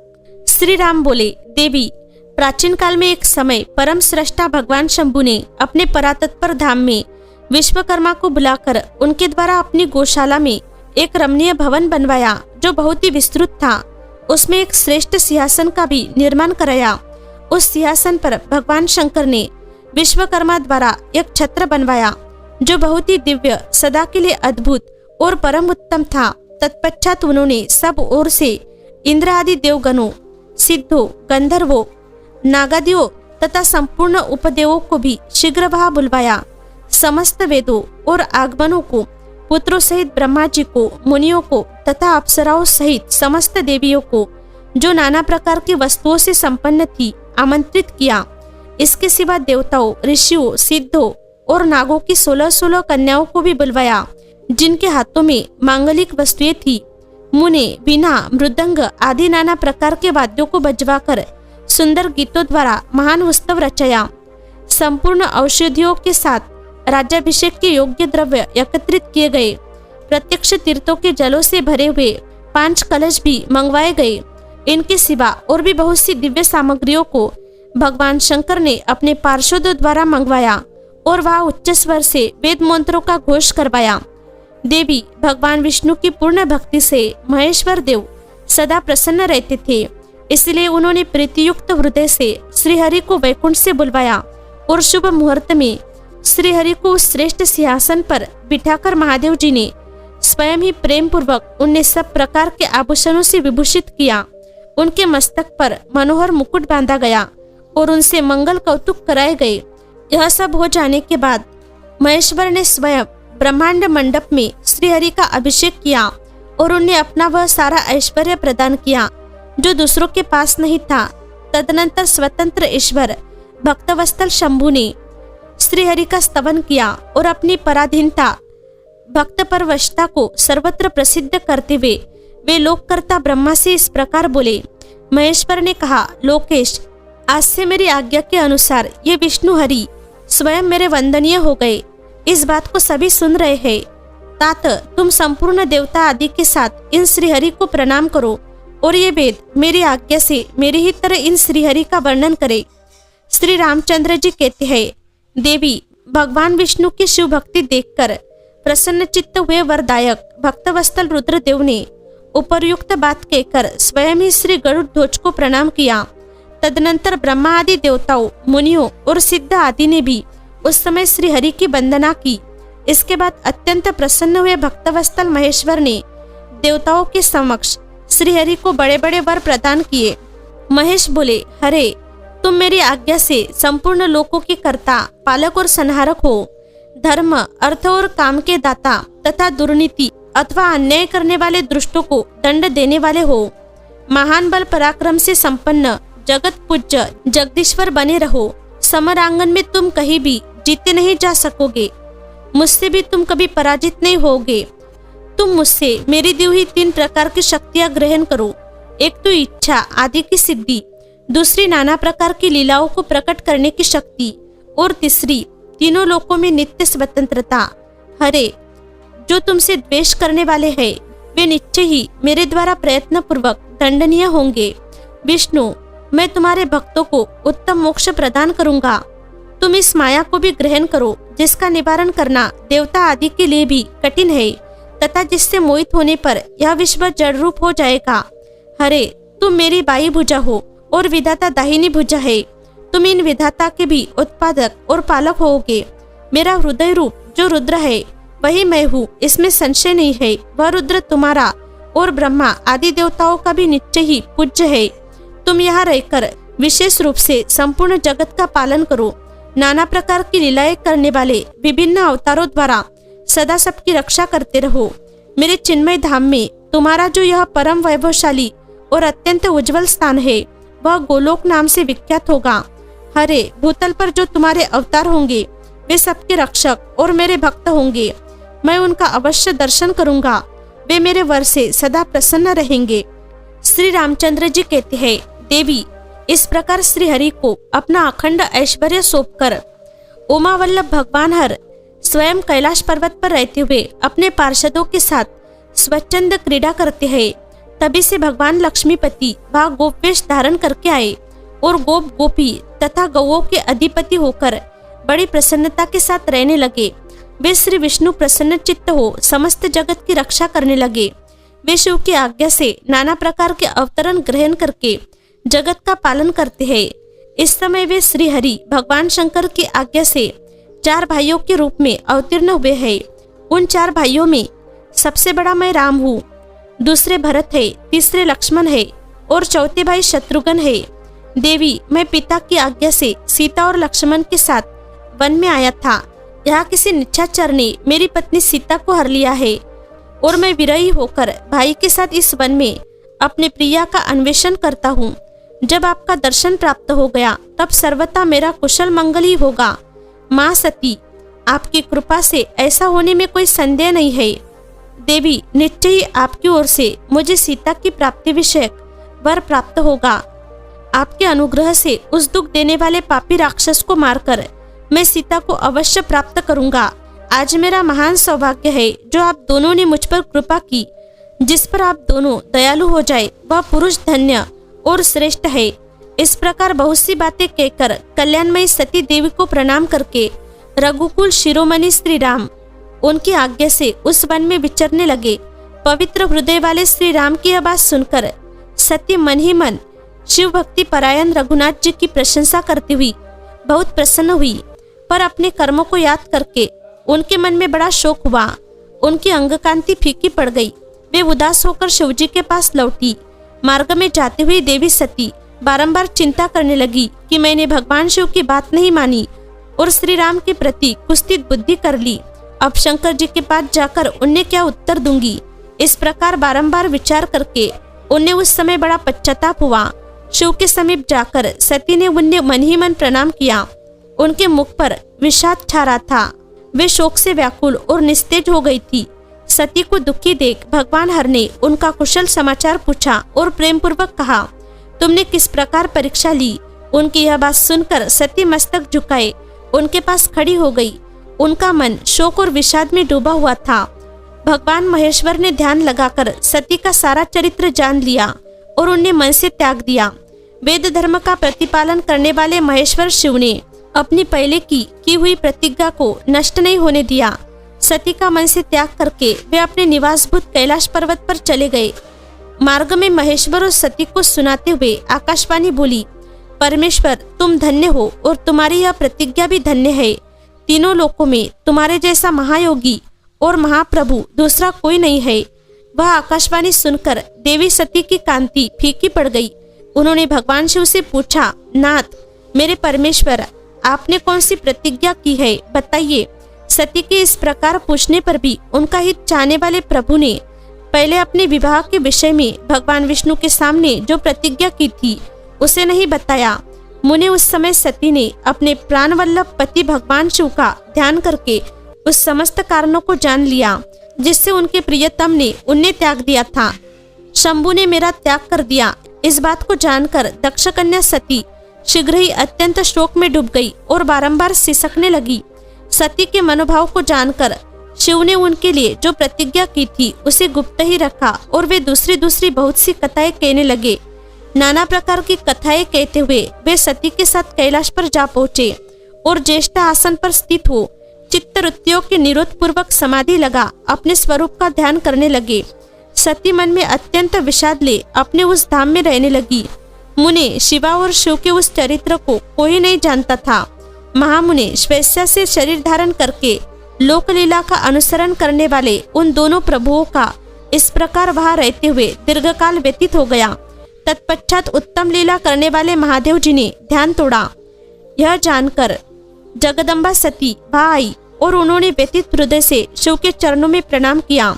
श्री राम बोले, देवी, प्राचीन काल में एक समय परम श्रेष्ठा भगवान शंभु ने अपने परातत्पर धाम में विश्वकर्मा को बुलाकर उनके द्वारा अपनी गौशाला में एक रमणीय भवन बनवाया जो बहुत ही विस्तृत था। उसमें एक श्रेष्ठ सिंहासन का भी निर्माण कराया। उस सिंहासन पर भगवान शंकर ने विश्वकर्मा द्वारा एक छत्र बनवाया जो बहुत ही दिव्य, सदा के लिए अद्भुत और परम उत्तम था। तत्पश्चात उन्होंने सब ओर से इंद्र आदि देवगणों, सिद्धों, गंधर्वों, नागादियों तथा संपूर्ण उपदेवों को भी शीघ्र वहां बुलवाया। समस्त वेदों और आगमनों को, पुत्रों सहित ब्रह्मा जी को, मुनियों को तथा अप्सराओं सहित समस्त देवियों को जो नाना प्रकार की वस्तुओं से संपन्न थी आमंत्रित किया। इसके सिवा देवताओं, ऋषियों, सिद्धों और नागों की 16-16 कन्याओं को भी बुलवाया जिनके हाथों में मांगलिक वस्तुएं थी। मुने वीणा, मृदंग आदि नाना प्रकार के वाद्यों को बजवाकर सुंदर गीतों द्वारा महान उत्सव रचाया। संपूर्ण औषधियों के साथ राज्याभिषेक के योग्य द्रव्य एकत्रित किए गए। प्रत्यक्ष तीर्थों के जलों से भरे हुए 5 कलश भी मंगवाए गए। इनके सिवा और भी बहुत सी दिव्य सामग्रियों को भगवान शंकर ने अपने पार्षदों द्वारा मंगवाया और वह उच्च स्वर से वेद मंत्रों का घोष करवाया। देवी, भगवान विष्णु की पूर्ण भक्ति से महेश्वर देव सदा प्रसन्न रहते थे। इसलिए उन्होंने प्रीतियुक्त हृदय से श्रीहरि को वैकुंठ से बुलवाया और शुभ मुहूर्त में श्रीहरि को उस श्रेष्ठ सिंहासन पर बिठाकर महादेव जी ने स्वयं ही प्रेम पूर्वक उन्हें सब प्रकार के आभूषणों से विभूषित किया। उनके मस्तक पर मनोहर मुकुट बांधा गया और उनसे मंगल कौतुक कराए गए। यह सब हो जाने के बाद महेश्वर ने स्वयं ब्रह्मांड मंडप में श्रीहरि का अभिषेक किया और उन्हें अपना वह सारा ऐश्वर्य प्रदान किया जो दूसरों के पास नहीं था। तदनंतर स्वतंत्र ईश्वर भक्तवत्सल शंभु ने श्रीहरि का स्तवन किया और अपनी पराधीनता, भक्त परवशता को सर्वत्र प्रसिद्ध करते हुए वे लोककर्ता ब्रह्मा से इस प्रकार बोले। महेश्वर ने कहा, लोकेश, आज से मेरी आज्ञा के अनुसार ये विष्णु हरि स्वयं मेरे वंदनीय हो गए। इस बात को सभी सुन रहे हैं। तात, तुम संपूर्ण देवता आदि के साथ इन श्रीहरि को प्रणाम करो और ये वेद मेरी आज्ञा से मेरी ही तरह इन श्रीहरि का वर्णन करे। श्री रामचंद्र जी कहते हैं, देवी, भगवान विष्णु की शिव भक्ति देखकर प्रसन्न चित्त हुए वरदायक भक्तवत्सल रुद्रदेव ने उपर्युक्त बात कहकर स्वयं ही श्री गरुड़ ध्वज को प्रणाम किया। तदनंतर ब्रह्मा आदि देवताओं, मुनियों और सिद्ध आदि ने भी उस समय श्री हरि की वंदना की। इसके बाद अत्यंत प्रसन्न हुए भक्तवत्सल महेश्वर ने देवताओं के समक्ष श्री हरि को बड़े बड़े वर प्रदान किए। महेश बोले, हरे, तुम मेरी आज्ञा से संपूर्ण लोकों के कर्ता, पालक और संहारक हो। धर्म, अर्थ और काम के दाता तथा दुर्नीति अथवा अन्याय करने वाले दुष्टों को दंड देने वाले हो। महान बल पराक्रम से संपन्न जगत पूज्य जगदीश्वर बने रहो। समरांगन में तुम कहीं भी जीते नहीं जा सकोगे। मुझसे भी तुम कभी पराजित नहीं होगे। तुम मुझसे मेरी दी हुई 3 प्रकार की शक्तियां ग्रहण करो। एक तो इच्छा आदि की सिद्धि, दूसरी नाना प्रकार की लीलाओं को प्रकट करने की शक्ति और तीसरी तीनों लोकों में नित्य स्वतंत्रता। हरे, जो तुमसे द्वेष करने वाले हैं वे निश्चय ही मेरे द्वारा प्रयत्न पूर्वक दंडनीय होंगे। विष्णु, मैं तुम्हारे भक्तों को उत्तम मोक्ष प्रदान करूंगा। तुम इस माया को भी ग्रहण करो जिसका निवारण करना देवता आदि के लिए भी कठिन है तथा जिससे मोहित होने पर यह विश्व जड़ रूप हो जाएगा। हरे, तुम मेरी बाई भुजा हो और विधाता दाहिनी भुजा है। तुम इन विधाता के भी उत्पादक और पालक होगे। मेरा हृदय रूप जो रुद्र है वही मैं हूँ, इसमें संशय नहीं है। वह रुद्र तुम्हारा और ब्रह्मा आदि देवताओं का भी निश्चय ही पूज्य है। तुम यहाँ रहकर विशेष रूप से संपूर्ण जगत का पालन करो। नाना प्रकार की लीलाएं करने वाले विभिन्न अवतारों द्वारा सदा सबकी रक्षा करते रहो। मेरे चिन्मय धाम में तुम्हारा जो यह परम वैभवशाली और अत्यंत उज्जवल स्थान है वह गोलोक नाम से विख्यात होगा। हरे, भूतल पर जो तुम्हारे अवतार होंगे वे सबके रक्षक और मेरे भक्त होंगे। मैं उनका अवश्य दर्शन करूंगा। वे मेरे वर से सदा प्रसन्न रहेंगे। श्री रामचंद्र जी कहते हैं, देवी, इस प्रकार श्री हरि को अपना अखंड ऐश्वर्य सौंपकर उमा वल्लभ भगवान हर स्वयं कैलाश पर्वत पर रहते हुए अपने पार्षदों के साथ स्वच्छंद क्रीड़ा करते हैं। तभी से भगवान लक्ष्मीपति वह गोपवेश धारण करके आए और गोप गोपी तथा गौओं के अधिपति होकर बड़ी प्रसन्नता के साथ रहने लगे। वे श्री विष्णु प्रसन्न चित्त हो समस्त जगत की रक्षा करने लगे। वे शिव की आज्ञा से नाना प्रकार के अवतरण ग्रहण करके जगत का पालन करते हैं। इस समय वे श्री हरि भगवान शंकर की आज्ञा से 4 भाइयों के रूप में अवतीर्ण हुए हैं। उन 4 भाइयों में सबसे बड़ा मैं राम हूँ, दूसरे भरत है, तीसरे लक्ष्मण है और चौथे भाई शत्रुघ्न है। देवी, मैं पिता की आज्ञा से सीता और लक्ष्मण के साथ वन में आया था। यहाँ किसी निशाचर ने मेरी पत्नी सीता को हर लिया है और मैं विरही होकर भाई के साथ इस वन में अपने प्रिया का अन्वेषण करता हूँ। जब आपका दर्शन प्राप्त हो गया तब सर्वथा मेरा कुशल मंगल ही होगा। माँ सती, आपकी कृपा से ऐसा होने में कोई संदेह नहीं है। देवी, निश्चय ही आपकी ओर से मुझे सीता की प्राप्ति विषयक वर प्राप्त होगा। आपके अनुग्रह से उस दुख देने वाले पापी राक्षस को मारकर मैं सीता को अवश्य प्राप्त करूंगा। आज मेरा महान सौभाग्य है जो आप दोनों ने मुझ पर कृपा की। जिस पर आप दोनों दयालु हो जाए वह पुरुष धन्य और श्रेष्ठ है। इस प्रकार बहुत सी बातें कहकर कल्याणमयी सती देवी को प्रणाम करके रघुकुल शिरोमणि श्री राम उनकी आज्ञा से उस वन में विचरने लगे। पवित्र हृदय वाले श्री राम की यह बात सुनकर सती मन ही मन शिव भक्ति परायण रघुनाथ जी की प्रशंसा करती हुई बहुत प्रसन्न हुई, पर अपने कर्मों को याद करके उनके मन में बड़ा शोक हुआ। उनकी अंग कांति फीकी पड़ गई। वे उदास होकर शिवजी के पास लौटी। मार्ग में जाते हुए देवी सती बारंबार चिंता करने लगी कि मैंने भगवान शिव की बात नहीं मानी और श्री राम के प्रति कुत्सित बुद्धि कर ली। अब शंकर जी के पास जाकर उन्हें क्या उत्तर दूंगी। इस प्रकार बारंबार विचार करके उन्हें उस समय बड़ा पश्चाताप हुआ। शिव के समीप जाकर सती ने उन्हें मन ही मन प्रणाम किया। उनके मुख पर विषाद छा रहा था। वे शोक से व्याकुल और निस्तेज हो गई थी। सती को दुखी देख भगवान हर ने उनका कुशल समाचार पूछा और प्रेम पूर्वक कहा, तुमने किस प्रकार परीक्षा ली। उनकी यह बात सुनकर सती मस्तक झुकाए उनके पास खड़ी हो गई। उनका मन शोक और विषाद में डूबा हुआ था। भगवान महेश्वर ने ध्यान लगाकर सती का सारा चरित्र जान लिया और उन्हें मन से त्याग दिया। वेद धर्म का प्रतिपालन करने वाले महेश्वर शिव ने अपनी पहले की हुई प्रतिज्ञा को नष्ट नहीं होने दिया। सती का मन से त्याग करके वे अपने निवासभूत कैलाश पर्वत पर चले गए। मार्ग में महेश्वर और सती को सुनाते हुए आकाशवाणी बोली, परमेश्वर, तुम धन्य हो और तुम्हारी यह प्रतिज्ञा भी धन्य है। तीनों लोकों में तुम्हारे जैसा महायोगी और महाप्रभु दूसरा कोई नहीं है। वह आकाशवाणी सुनकर देवी सती की कांति फीकी पड़ गई। उन्होंने भगवान शिव से पूछा, नाथ, मेरे परमेश्वर, आपने कौन सी प्रतिज्ञा की है, बताइए। सती के इस प्रकार पूछने पर भी उनका हित चाहने वाले प्रभु ने पहले अपने विवाह के विषय में भगवान विष्णु के सामने जो प्रतिज्ञा की थी उसे नहीं बताया। मुने उस समय सती ने अपने प्राण वल्लभ पति भगवान शिव का ध्यान करके उस समस्त कारणों को जान लिया जिससे उनके प्रियतम ने उन्हें त्याग दिया था। शंभु ने मेरा त्याग कर दिया। इस बात को जानकर दक्ष कन्या सती शीघ्र ही अत्यंत शोक में डूब गई और बारंबार सिसकने लगी। सती के मनोभाव को जानकर शिव शिव ने उनके लिए जो प्रतिज्ञा की थी उसे गुप्त ही रखा और वे दूसरी बहुत सी कथाएं कहने लगे। नाना प्रकार की कथाएं कहते हुए वे सती के साथ कैलाश पर जा पहुंचे और ज्येष्ठ आसन पर स्थित हो चित्तवृत्तियों के निरोध पूर्वक समाधि लगा अपने स्वरूप का ध्यान करने लगे। सती मन में अत्यंत विषाद ले अपने उस धाम में रहने लगी। मुने शिवा और शिव के उस चरित्र को कोई नहीं जानता था। महामुने श्वेश्या से शरीर धारण करके लोकलीला का अनुसरण करने वाले उन दोनों प्रभुओं का इस प्रकार वहां रहते हुए दीर्घकाल व्यतीत हो गया। तत्पश्चात उत्तम लीला करने वाले महादेव जी ने ध्यान तोड़ा। यह जानकर जगदम्बा सती वहां आई और उन्होंने व्यतीत हृदय से शिव के चरणों में प्रणाम किया।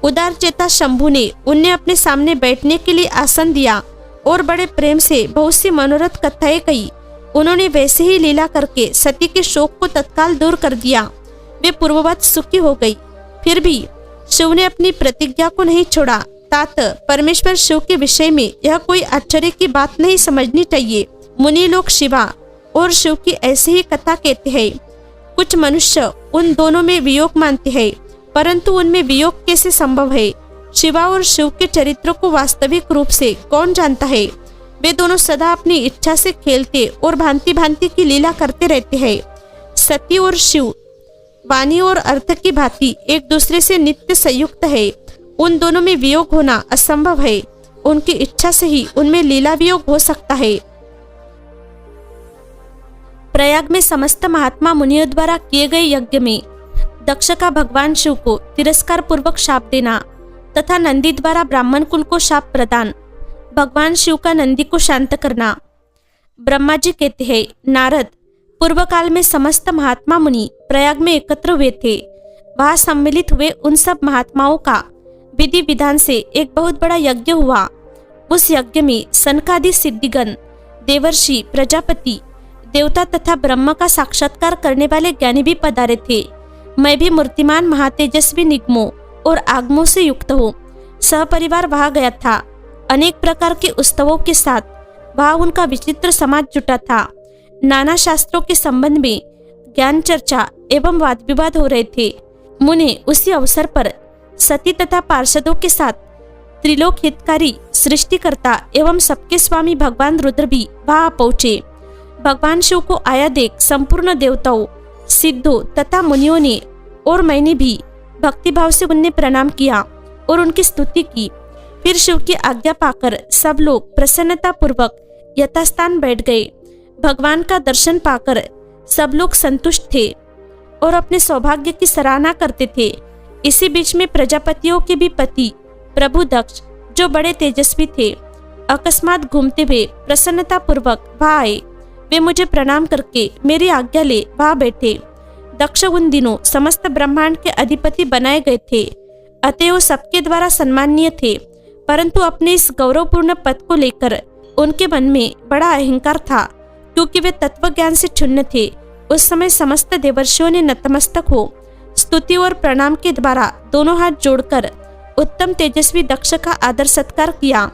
उदार चेता शंभु ने उन्हें अपने सामने बैठने के लिए आसन दिया और बड़े प्रेम से बहुत सी मनोरथ कथाएं कही। उन्होंने वैसे ही लीला करके सती के शोक को तत्काल दूर कर दिया। वे पूर्ववत सुखी हो गई। फिर भी शिव ने अपनी प्रतिज्ञा को नहीं छोड़ा। तात परमेश्वर शिव के विषय में यह कोई आश्चर्य की बात नहीं समझनी चाहिए। मुनि लोग शिवा और शिव की ऐसी ही कथा कहते हैं। कुछ मनुष्य उन दोनों में वियोग मानते हैं, परंतु उनमें वियोग कैसे संभव है? शिवा और शिव के चरित्र को वास्तविक रूप से कौन जानता है? वे दोनों सदा अपनी इच्छा से खेलते और भांति भांति की लीला करते रहते हैं। सती और शिव वाणी और अर्थ की भांति एक दूसरे से नित्य संयुक्त है। उन दोनों में वियोग होना असंभव है। उनकी इच्छा से ही उनमें लीला वियोग हो सकता है। प्रयाग में समस्त महात्मा मुनियों द्वारा किए गए यज्ञ में दक्ष का भगवान शिव को तिरस्कार पूर्वक शाप देना तथा नंदी द्वारा ब्राह्मण कुल को शाप प्रदान, भगवान शिव का नंदी को शांत करना। ब्रह्मा जी कहते हैं, नारद, पूर्व काल में समस्त महात्मा मुनि प्रयाग में एकत्र हुए थे। वहां सम्मिलित हुए उन सब महात्माओं का विधि विधान से एक बहुत बड़ा यज्ञ हुआ। उस यज्ञ में सनकादि सिद्धिगण, देवर्षि, प्रजापति, देवता तथा ब्रह्म का साक्षात्कार करने वाले ज्ञानी भी पधारे थे। मैं भी मूर्तिमान महातेजस्वी निगमों और आगमों से युक्त हूँ सहपरिवार वहां गया था। अनेक प्रकार के उत्सवों के साथ वहां उनका विचित्र समाज जुटा था। नाना शास्त्रों के संबंध में ज्ञान चर्चा एवं वाद विवाद हो रहे थे। मुने उसी अवसर पर सती तथा पार्षदों के साथ त्रिलोक हितकारी सृष्टिकर्ता एवं सबके स्वामी भगवान रुद्र भी वहां पहुंचे। भगवान शिव को आया देख संपूर्ण देवताओं, सिद्धों तथा मुनियों ने और मैंने भी भक्तिभाव से उन्हें प्रणाम किया और उनकी स्तुति की। फिर शिव की आज्ञा पाकर सब लोग प्रसन्नता पूर्वक यथास्थान बैठ गए। भगवान का दर्शन पाकर सब लोग संतुष्ट थे और अपने सौभाग्य की सराहना करते थे। इसी बीच में प्रजापतियों के भी पति प्रभु दक्ष, जो बड़े तेजस्वी थे, अकस्मात घूमते हुए प्रसन्नता पूर्वक वहां आए। वे मुझे प्रणाम करके मेरी आज्ञा ले वहां बैठे। दक्ष उन दिनों समस्त ब्रह्मांड के अधिपति बनाए गए थे, अतएव सबके द्वारा सम्माननीय थे, परंतु अपने इस गौरवपूर्ण पद को लेकर उनके मन में बड़ा अहंकार था, क्योंकि वे तत्व ज्ञान से क्षुण्ण थे। उस समय समस्त देवर्षियों ने नतमस्तक हो स्तुति और प्रणाम के द्वारा दोनों हाथ जोड़कर उत्तम तेजस्वी दक्ष का आदर सत्कार किया।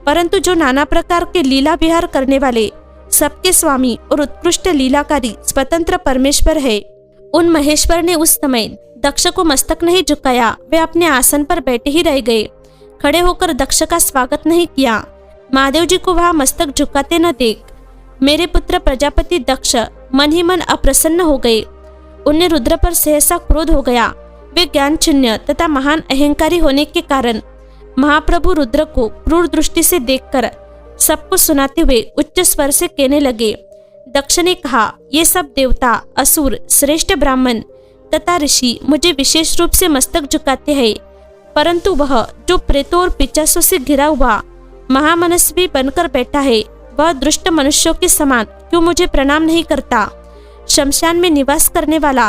परंतु जो नाना प्रकार के लीला विहार करने वाले सबके स्वामी और उत्कृष्ट लीलाकारी स्वतंत्र परमेश्वर है, उन महेश्वर ने उस समय दक्ष को मस्तक नहीं झुकाया। वे अपने आसन पर बैठे ही रह गए। खड़े होकर दक्ष का स्वागत नहीं किया। महादेव जी को वहां मस्तक झुकाते न देख मेरे पुत्र प्रजापति दक्ष मन ही मन अप्रसन्न हो गए। उन्हें रुद्र पर सहसा क्रोध हो गया। वे ज्ञान शून्य तथा महान अहंकारी होने के कारण महाप्रभु रुद्र को क्रूर दृष्टि से देखकर सबको सुनाते हुए उच्च स्वर से कहने लगे। दक्ष ने कहा, ये सब देवता, असुर, श्रेष्ठ ब्राह्मण तथा ऋषि मुझे विशेष रूप से मस्तक झुकाते हैं, परंतु वह जो प्रेतों और पिशाचों से घिरा हुआ महामनस्वी बनकर बैठा है, वह दुष्ट मनुष्यों के समान क्यों मुझे प्रणाम नहीं करता? शमशान में निवास करने वाला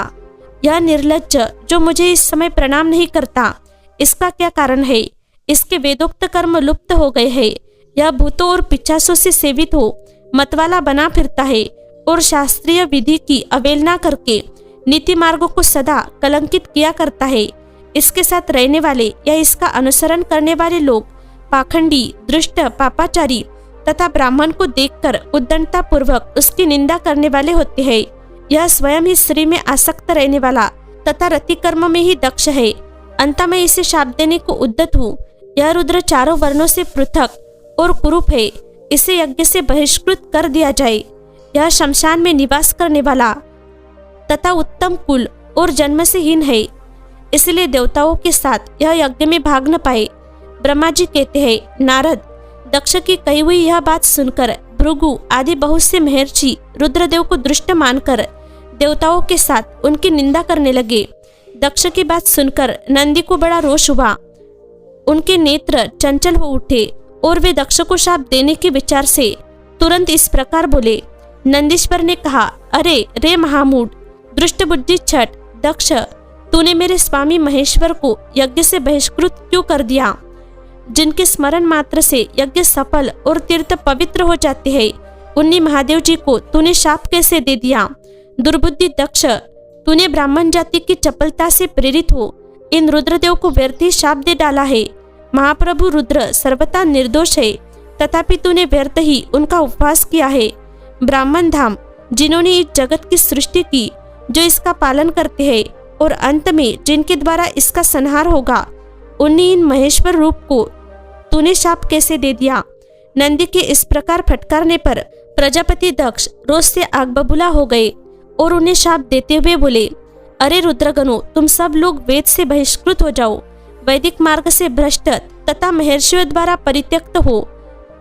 यह निर्लज्ज जो मुझे इस समय प्रणाम नहीं करता, इसका क्या कारण है? इसके वेदोक्त कर्म लुप्त हो गए हैं। यह भूतों और पिशाचों से सेवित हो मतवाला बना फिरता है और शास्त्रीय विधि की अवहेलना करके नीति मार्गों को सदा कलंकित किया करता है। इसके साथ रहने वाले या इसका अनुसरण करने वाले लोग पाखंडी, दुष्ट, पापाचारी तथा ब्राह्मण को देखकर उद्दंडता पूर्वक उसकी निंदा करने वाले होते हैं। यह स्वयं ही स्त्री में आसक्त रहने वाला तथा रति कर्म में ही दक्ष है। अंत में इसे शाप देने को उद्यत हूँ। यह रुद्र चारों वर्णों से पृथक और कुरूप है, इसे यज्ञ से बहिष्कृत कर दिया जाए। यह शमशान में निवास करने वाला तथा उत्तम कुल और जन्म से हीन है, इसलिए देवताओं के साथ यह यज्ञ में भाग न पाए। ब्रह्मा जी कहते हैं, नारद, दक्ष की कही हुई यह बात सुनकर भृगु आदि बहुत से महर्षि रुद्रदेव को दुष्ट मानकर देवताओं के साथ उनकी निंदा करने लगे। दक्ष की बात सुनकर नंदी को बड़ा रोष हुआ। उनके नेत्र चंचल हो उठे और वे दक्ष को शाप देने के विचार से तुरंत इस प्रकार बोले। नंदीश्वर ने कहा, अरे रे महामूढ़, दुष्ट बुद्धि छठ दक्ष, तूने मेरे स्वामी महेश्वर को यज्ञ से बहिष्कृत क्यों कर दिया? जिनके स्मरण मात्र से यज्ञ सफल और तीर्थ पवित्र हो जाते हैं, उन्हीं महादेव जी को तूने शाप कैसे दे दिया? दुर्बुद्धि दक्ष, तूने ब्राह्मण जाति की चपलता से प्रेरित हो इन रुद्रदेव को व्यर्थ ही शाप दे डाला है। महाप्रभु रुद्र सर्वथा निर्दोष है, तथापि तूने व्यर्थ ही उनका उपवास किया है। ब्राह्मण धाम, जिन्होंने इस जगत की सृष्टि की, जो इसका पालन करते हैं और अंत में जिनके द्वारा इसका संहार होगा, उन्हीं इन महेश्वर रूप को तूने शाप कैसे दे दिया? नंदी के इस प्रकार फटकारने पर प्रजापति दक्ष रोष से आग बबूला हो गए और उन्हें शाप देते हुए बोले, अरे रुद्रगणों, तुम सब लोग वेद से बहिष्कृत हो जाओ, वैदिक मार्ग से भ्रष्ट तथा महर्षियों द्वारा परित्यक्त हो,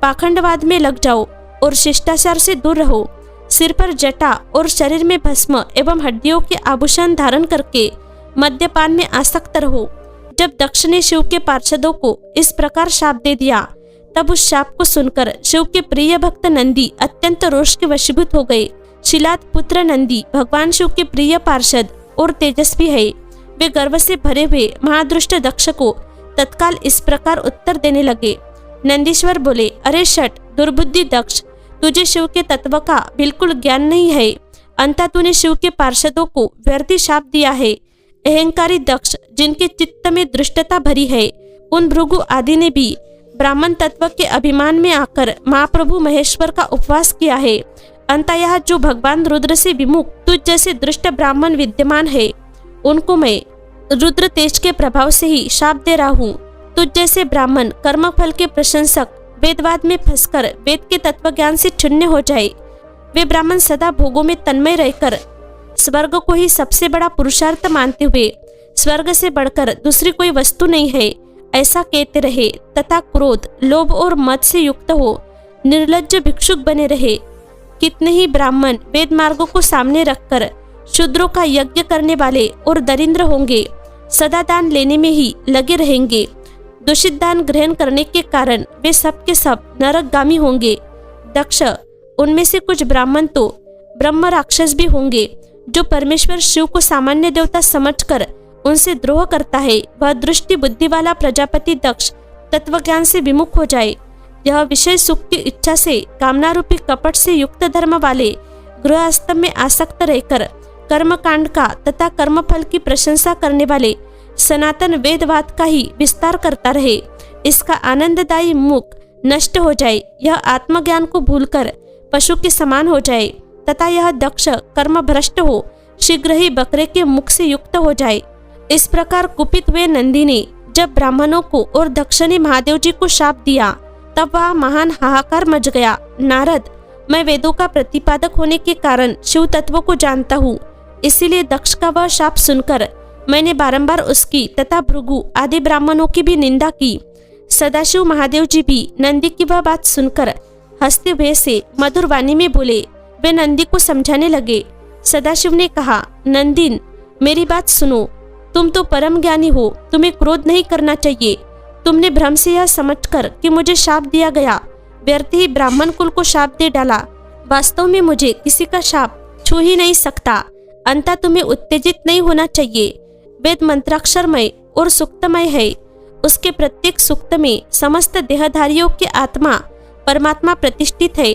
पाखंडवाद में लग जाओ और शिष्टाचार से दूर रहो। सिर पर जटा और शरीर में भस्म एवं हड्डियों के आभूषण धारण करके मद्यपान में आसक्त रहो। जब दक्ष ने शिव के पार्षदों को इस प्रकार शाप दे दिया, तब उस शाप को सुनकर शिव के प्रिय भक्त नंदी अत्यंत रोष के वशीभूत हो गए। शिलाद पुत्र नंदी भगवान शिव के प्रिय पार्षद और तेजस्वी है। वे गर्व से भरे हुए महादुष्ट दक्ष को तत्काल इस प्रकार उत्तर देने लगे। नंदीश्वर बोले, अरे शठ दुर्बुद्धि दक्ष, तुझे शिव के तत्व का बिल्कुल ज्ञान नहीं है। अंततः तूने शिव के पार्षदों को व्यर्थ शाप दिया है। अहंकारी दक्ष, जिनके चित्त में दृष्टता भरी है, उन भृगु आदि ने भी ब्राह्मण तत्व के अभिमान में आकर महाप्रभु महेश्वर का उपवास किया है। अंततः जो भगवान रुद्र से विमुख तुझ जैसे दुष्ट ब्राह्मण विद्यमान है, उनको मैं रुद्र तेज के प्रभाव से ही शाप दे रहा हूँ। तुझ जैसे ब्राह्मण कर्मफल के प्रशंसक वेदवाद में फंसकर वेद के तत्व ज्ञान से शून्य हो जाए। वे ब्राह्मण सदा भोगों में तन्मय रहकर स्वर्ग को ही सबसे बड़ा पुरुषार्थ मानते हुए स्वर्ग से बढ़कर दूसरी कोई वस्तु नहीं है ऐसा कहते रहे तथा क्रोध, लोभ और मद से युक्त हो निर्लज्ज भिक्षुक बने रहे। कितने ही ब्राह्मण वेद मार्गों को सामने रखकर शूद्रों का यज्ञ करने वाले और दरिद्र होंगे, सदा दान लेने में ही लगे रहेंगे। दूषित दान ग्रहण करने के कारण वे सब के सब नरकगामी होंगे। दक्ष, उनमें से कुछ ब्राह्मण तो ब्रह्म राक्षस भी होंगे। जो परमेश्वर शिव को सामान्य देवता समझकर उनसे द्रोह करता है, वह दृष्टि बुद्धि वाला प्रजापति दक्ष तत्वज्ञान से विमुख हो जाए। यह विषय सुख की इच्छा से कामना रूपी कपट से युक्त धर्म वाले गृहस्थ में आसक्त रहकर कर्मकांड का तथा कर्मफल की प्रशंसा करने वाले सनातन वेदवाद का ही विस्तार करता रहे। इसका आनंददायी मुख नष्ट हो जाए, यह आत्मज्ञान को भूलकर पशु के समान हो जाए तथा यह दक्ष कर्म भ्रष्ट हो शीघ्र ही बकरे के मुख से युक्त हो जाए। इस प्रकार कुपित हुए नंदी ने जब ब्राह्मणों को और दक्ष ने महादेव जी को शाप दिया, तब वह महान हाहाकार मच गया। नारद, मैं वेदों का प्रतिपादक होने के कारण शिव तत्व को जानता हूँ, इसीलिए दक्ष का वह शाप सुनकर मैंने बारंबार उसकी तथा भृगु आदि ब्राह्मणों की भी निंदा की। सदाशिव महादेव जी भी नंदी की वह बात सुनकर हंसते हुए से मधुर वाणी में बोले। वे नंदी को समझाने लगे। सदाशिव ने कहा, नंदिन, मेरी बात सुनो। तुम तो परम ज्ञानी हो, तुम्हें क्रोध नहीं करना चाहिए। तुमने भ्रम से यह समझकर कि मुझे शाप दिया गया, व्यर्थ ही ब्राह्मण कुल को शाप दे डाला। वास्तव में मुझे किसी का शाप छू ही नहीं सकता। अंततः तुम्हें उत्तेजित नहीं होना चाहिए। वेद मंत्राक्षरमय और सुक्तमय है। उसके प्रत्येक सुक्त में समस्त देहधारियों की आत्मा परमात्मा प्रतिष्ठित है।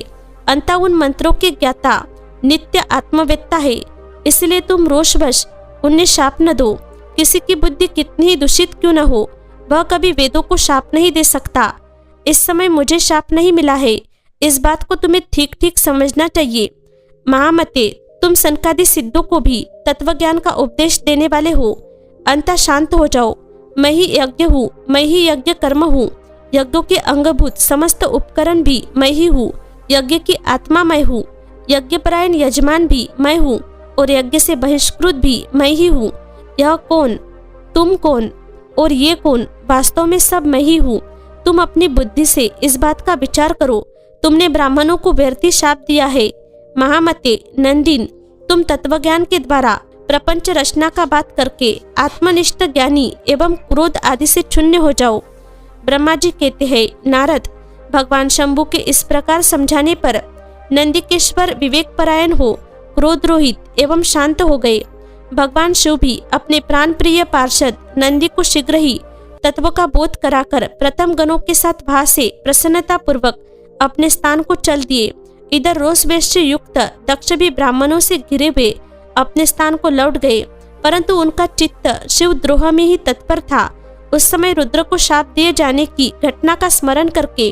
अंततः उन मंत्रों के ज्ञाता नित्य आत्मवेत्ता है। इसलिए तुम रोषवश उन्हें शाप न दो। किसी की बुद्धि कितनी ही दूषित क्यों न हो, वह कभी वेदों को शाप नहीं दे सकता। इस समय मुझे शाप नहीं मिला है, इस बात को तुम्हें ठीक ठीक समझना चाहिए। महामते, तुम सनकादि सिद्धों को भी तत्वज्ञान का उपदेश देने वाले हो। अंतः शांत हो जाओ। मैं ही यज्ञ हूँ, मैं ही यज्ञ कर्म हूँ। यज्ञों के अंगभूत समस्त उपकरण भी मैं ही हूँ। यज्ञ की आत्मा मैं हूँ। यज्ञपरायण यजमान भी मैं हूँ और यज्ञ से बहिष्कृत भी मैं ही हूँ। यह कौन, तुम कौन और ये कौन, वास्तव में सब मैं ही हूँ। तुम अपनी बुद्धि से इस बात का विचार करो। तुमने ब्राह्मणों को व्यर्थी शाप दिया है। महामते, नंदिन, तुम तत्वज्ञान के द्वारा प्रपंच रचना का बात करके आत्मनिष्ठ ज्ञानी एवं क्रोध आदि से शून्य हो जाओ। ब्रह्मा जी कहते हैं, नारद, भगवान शंभु के इस प्रकार समझाने पर नंदिकेश्वर विवेक परायण हो क्रोध रोहित एवं शांत हो गए। भगवान शिव भी अपने प्राण प्रिय पार्षद नंदी को शीघ्र ही तत्व का बोध कराकर प्रथम गणों के साथ भा से प्रसन्नता पूर्वक अपने स्थान को चल दिए। इधर रोष वेश से युक्त दक्ष भी ब्राह्मणों से घिरे हुए अपने स्थान को लौट गए, परंतु उनका चित्त शिव द्रोह में ही तत्पर था। उस समय रुद्र को शाप दिए जाने की घटना का स्मरण करके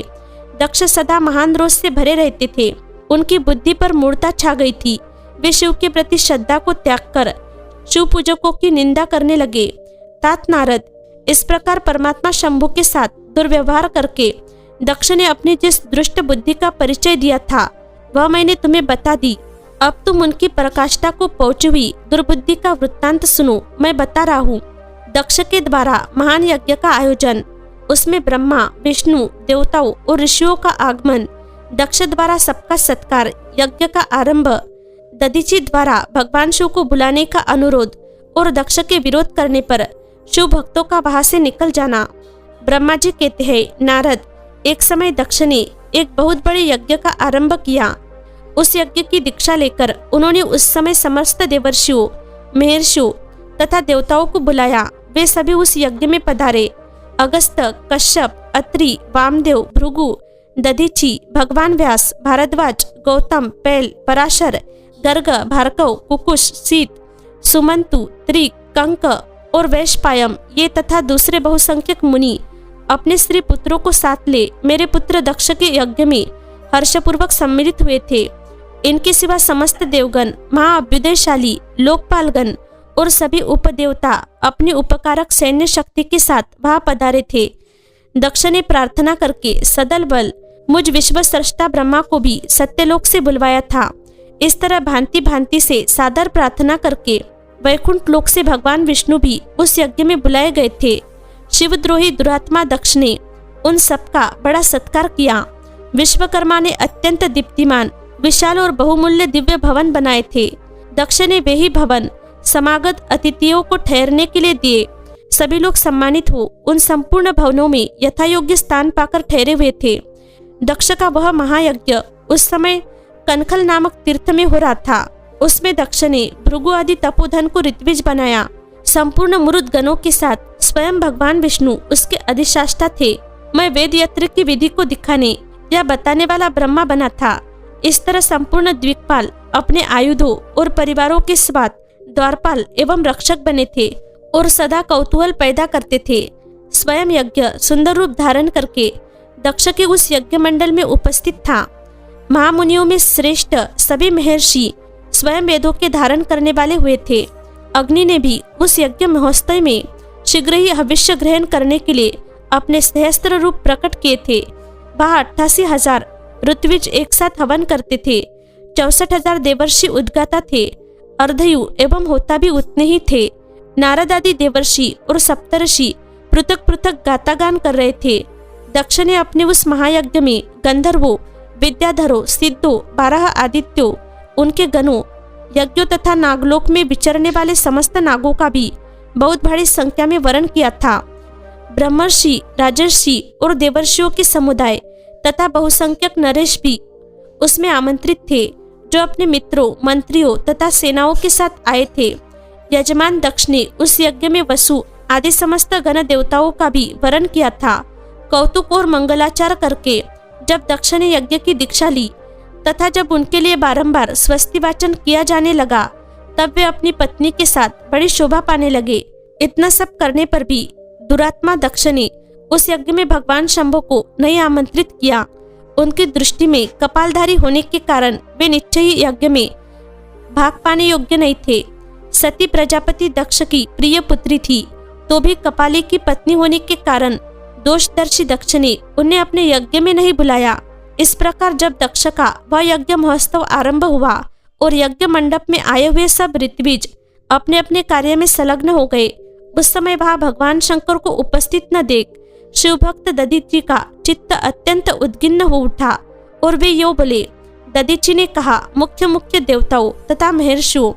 दक्ष सदा महान रोष से भरे रहते थे। उनकी बुद्धि पर मूर्ता छा गई थी। वे शिव के प्रति श्रद्धा को त्याग कर शिव पूजकों की निंदा करने लगे। तात नारद, इस प्रकार परमात्मा शंभु के साथ दुर्व्यवहार करके दक्ष ने अपनी जिस दुष्ट बुद्धि का परिचय दिया था वह मैंने तुम्हें बता दी। अब तुम उनकी पराकाष्ठा को पहुंची हुई दुर्बुद्धि का वृत्तांत सुनो। मैं बता रहा हूँ। दक्ष के द्वारा महान यज्ञ का आयोजन, उसमें ब्रह्मा, विष्णु, देवताओं और ऋषियों का आगमन, दक्ष द्वारा सबका सत्कार, यज्ञ का आरंभ, दधीची द्वारा भगवान शिव को बुलाने का अनुरोध और दक्ष के विरोध करने पर शिव भक्तों का वहां से निकल जाना। ब्रह्मा जी कहते हैं, नारद, एक समय दक्ष ने एक बहुत बड़े यज्ञ का आरंभ किया। उस यज्ञ की दीक्षा लेकर उन्होंने उस समय समस्त देवर्षियों, महर्षियों तथा देवताओं को बुलाया। वे सभी उस यज्ञ में पधारे। अगस्त, कश्यप, अत्रि, वामदेव, भृगु, दधीची, भगवान व्यास, भारद्वाज, गौतम, पैल, पराशर, गर्ग, भार्गव, कुकुश, शीत, सुमंतु, त्रिक, कंक और वैशपायम, ये तथा दूसरे बहुसंख्यक मुनि अपने स्त्री पुत्रों को साथ ले मेरे पुत्र दक्ष के यज्ञ में हर्षपूर्वक सम्मिलित हुए थे। इनके सिवा समस्त देवगण, महाअभ्युदयशाली, लोकपालगण और सभी उपदेवता अपनी उपकारक सैन्य शक्ति के साथ वहां पधारे थे। दक्ष ने प्रार्थना करके सदल बल मुझ विश्व सृष्टा ब्रह्मा को भी सत्यलोक से बुलवाया था। इस तरह भांति भांति से सादर प्रार्थना करके वैकुंठ लोक से भगवान विष्णु भी उस यज्ञ में बुलाए गए थे। शिवद्रोही दुरात्मा दक्ष ने उन सबका बड़ा सत्कार किया। विश्वकर्मा ने अत्यंत दीप्तिमान, विशाल और बहुमूल्य दिव्य भवन बनाए थे। दक्ष ने वे ही भवन समागत अतिथियों को ठहरने के लिए दिए। सभी लोग सम्मानित हो उन संपूर्ण भवनों में यथायोग्य स्थान पाकर ठहरे हुए थे। दक्ष का वह महायज्ञ उस समय कनखल नामक तीर्थ में हो रहा था। उसमें दक्ष ने भृगु आदि तपोधन को ऋत्विज बनाया। संपूर्ण मुरुद गणों के साथ स्वयं भगवान विष्णु उसके अधिष्ठाता थे। मैं वेद यत्र की विधि को दिखाने या बताने वाला ब्रह्मा बना था। इस तरह संपूर्ण द्विकपाल अपने आयुधों और परिवारों के साथ द्वारपाल एवं रक्षक बने थे और सदा कौतूहल पैदा करते थे। स्वयं यज्ञ सुंदर रूप धारण करके दक्ष के उस यज्ञ मंडल में उपस्थित था। महामुनियों में श्रेष्ठ सभी महर्षि स्वयं वेदों के धारण करने वाले हुए थे। अग्नि ने भी उस यज्ञ महोत्सव में शीघ्र ही हविष्य ग्रहण करने के लिए अपने सहस्त्र रूप प्रकट किए थे। वह 88,000 ऋत्विज एक साथ हवन करते थे। 64,000 देवर्षि उद्गाता थे। अर्धयु एवं होता भी उतने ही थे। नारद आदि देवर्षि और सप्तर्षि पृथक पृथक गातागान कर रहे थे। दक्ष ने अपने उस महायज्ञ में गंधर्वों, विद्याधरों, सिद्धों, 12 आदित्यों, उनके गणों, यज्ञों तथा नागलोक में विचरने वाले समस्त नागों का भी बहुत बड़ी संख्या में वर्ण किया था। ब्रह्मर्षि, राजर्षि और देवर्षियों के समुदाय तथा बहुसंख्यक नरेश भी उसमें आमंत्रित थे, जो अपने मित्रों, मंत्रियों तथा सेनाओं के साथ आए थे। यजमान दक्ष ने उस यज्ञ में वसु आदि समस्त गण देवताओं का भी वरण किया था। कौतुक और मंगलाचार करके जब दक्ष ने यज्ञ की दीक्षा ली तथा जब उनके लिए बारंबार स्वस्ति वाचन किया जाने लगा, तब वे अपनी पत्नी के साथ बड़ी शोभा पाने लगे। इतना सब करने पर भी दुरात्मा दक्ष ने उस यज्ञ में भगवान शंभु को नहीं आमंत्रित किया। उनकी दृष्टि में कपालधारी होने के कारण वे निश्चय ही यज्ञ में भाग पाने योग्य नहीं थे। सती प्रजापति दक्ष की प्रिय पुत्री थी, तो भी कपाली की पत्नी होने के कारण दोषदर्शी दक्ष ने उन्हें अपने यज्ञ में नहीं बुलाया। इस प्रकार जब दक्ष का वह यज्ञ महोत्सव आरंभ हुआ और यज्ञ मंडप में आए हुए सब ऋत्विज अपने अपने कार्य में संलग्न हो गए, उस समय वहां भगवान शंकर को उपस्थित न देख शिवभक्त दधीचि का चित्त अत्यंत उद्गिन्न हो उठा और वे यो बोले। दधीचि ने कहा, मुख्य मुख्य देवताओं तथा महर्षियों,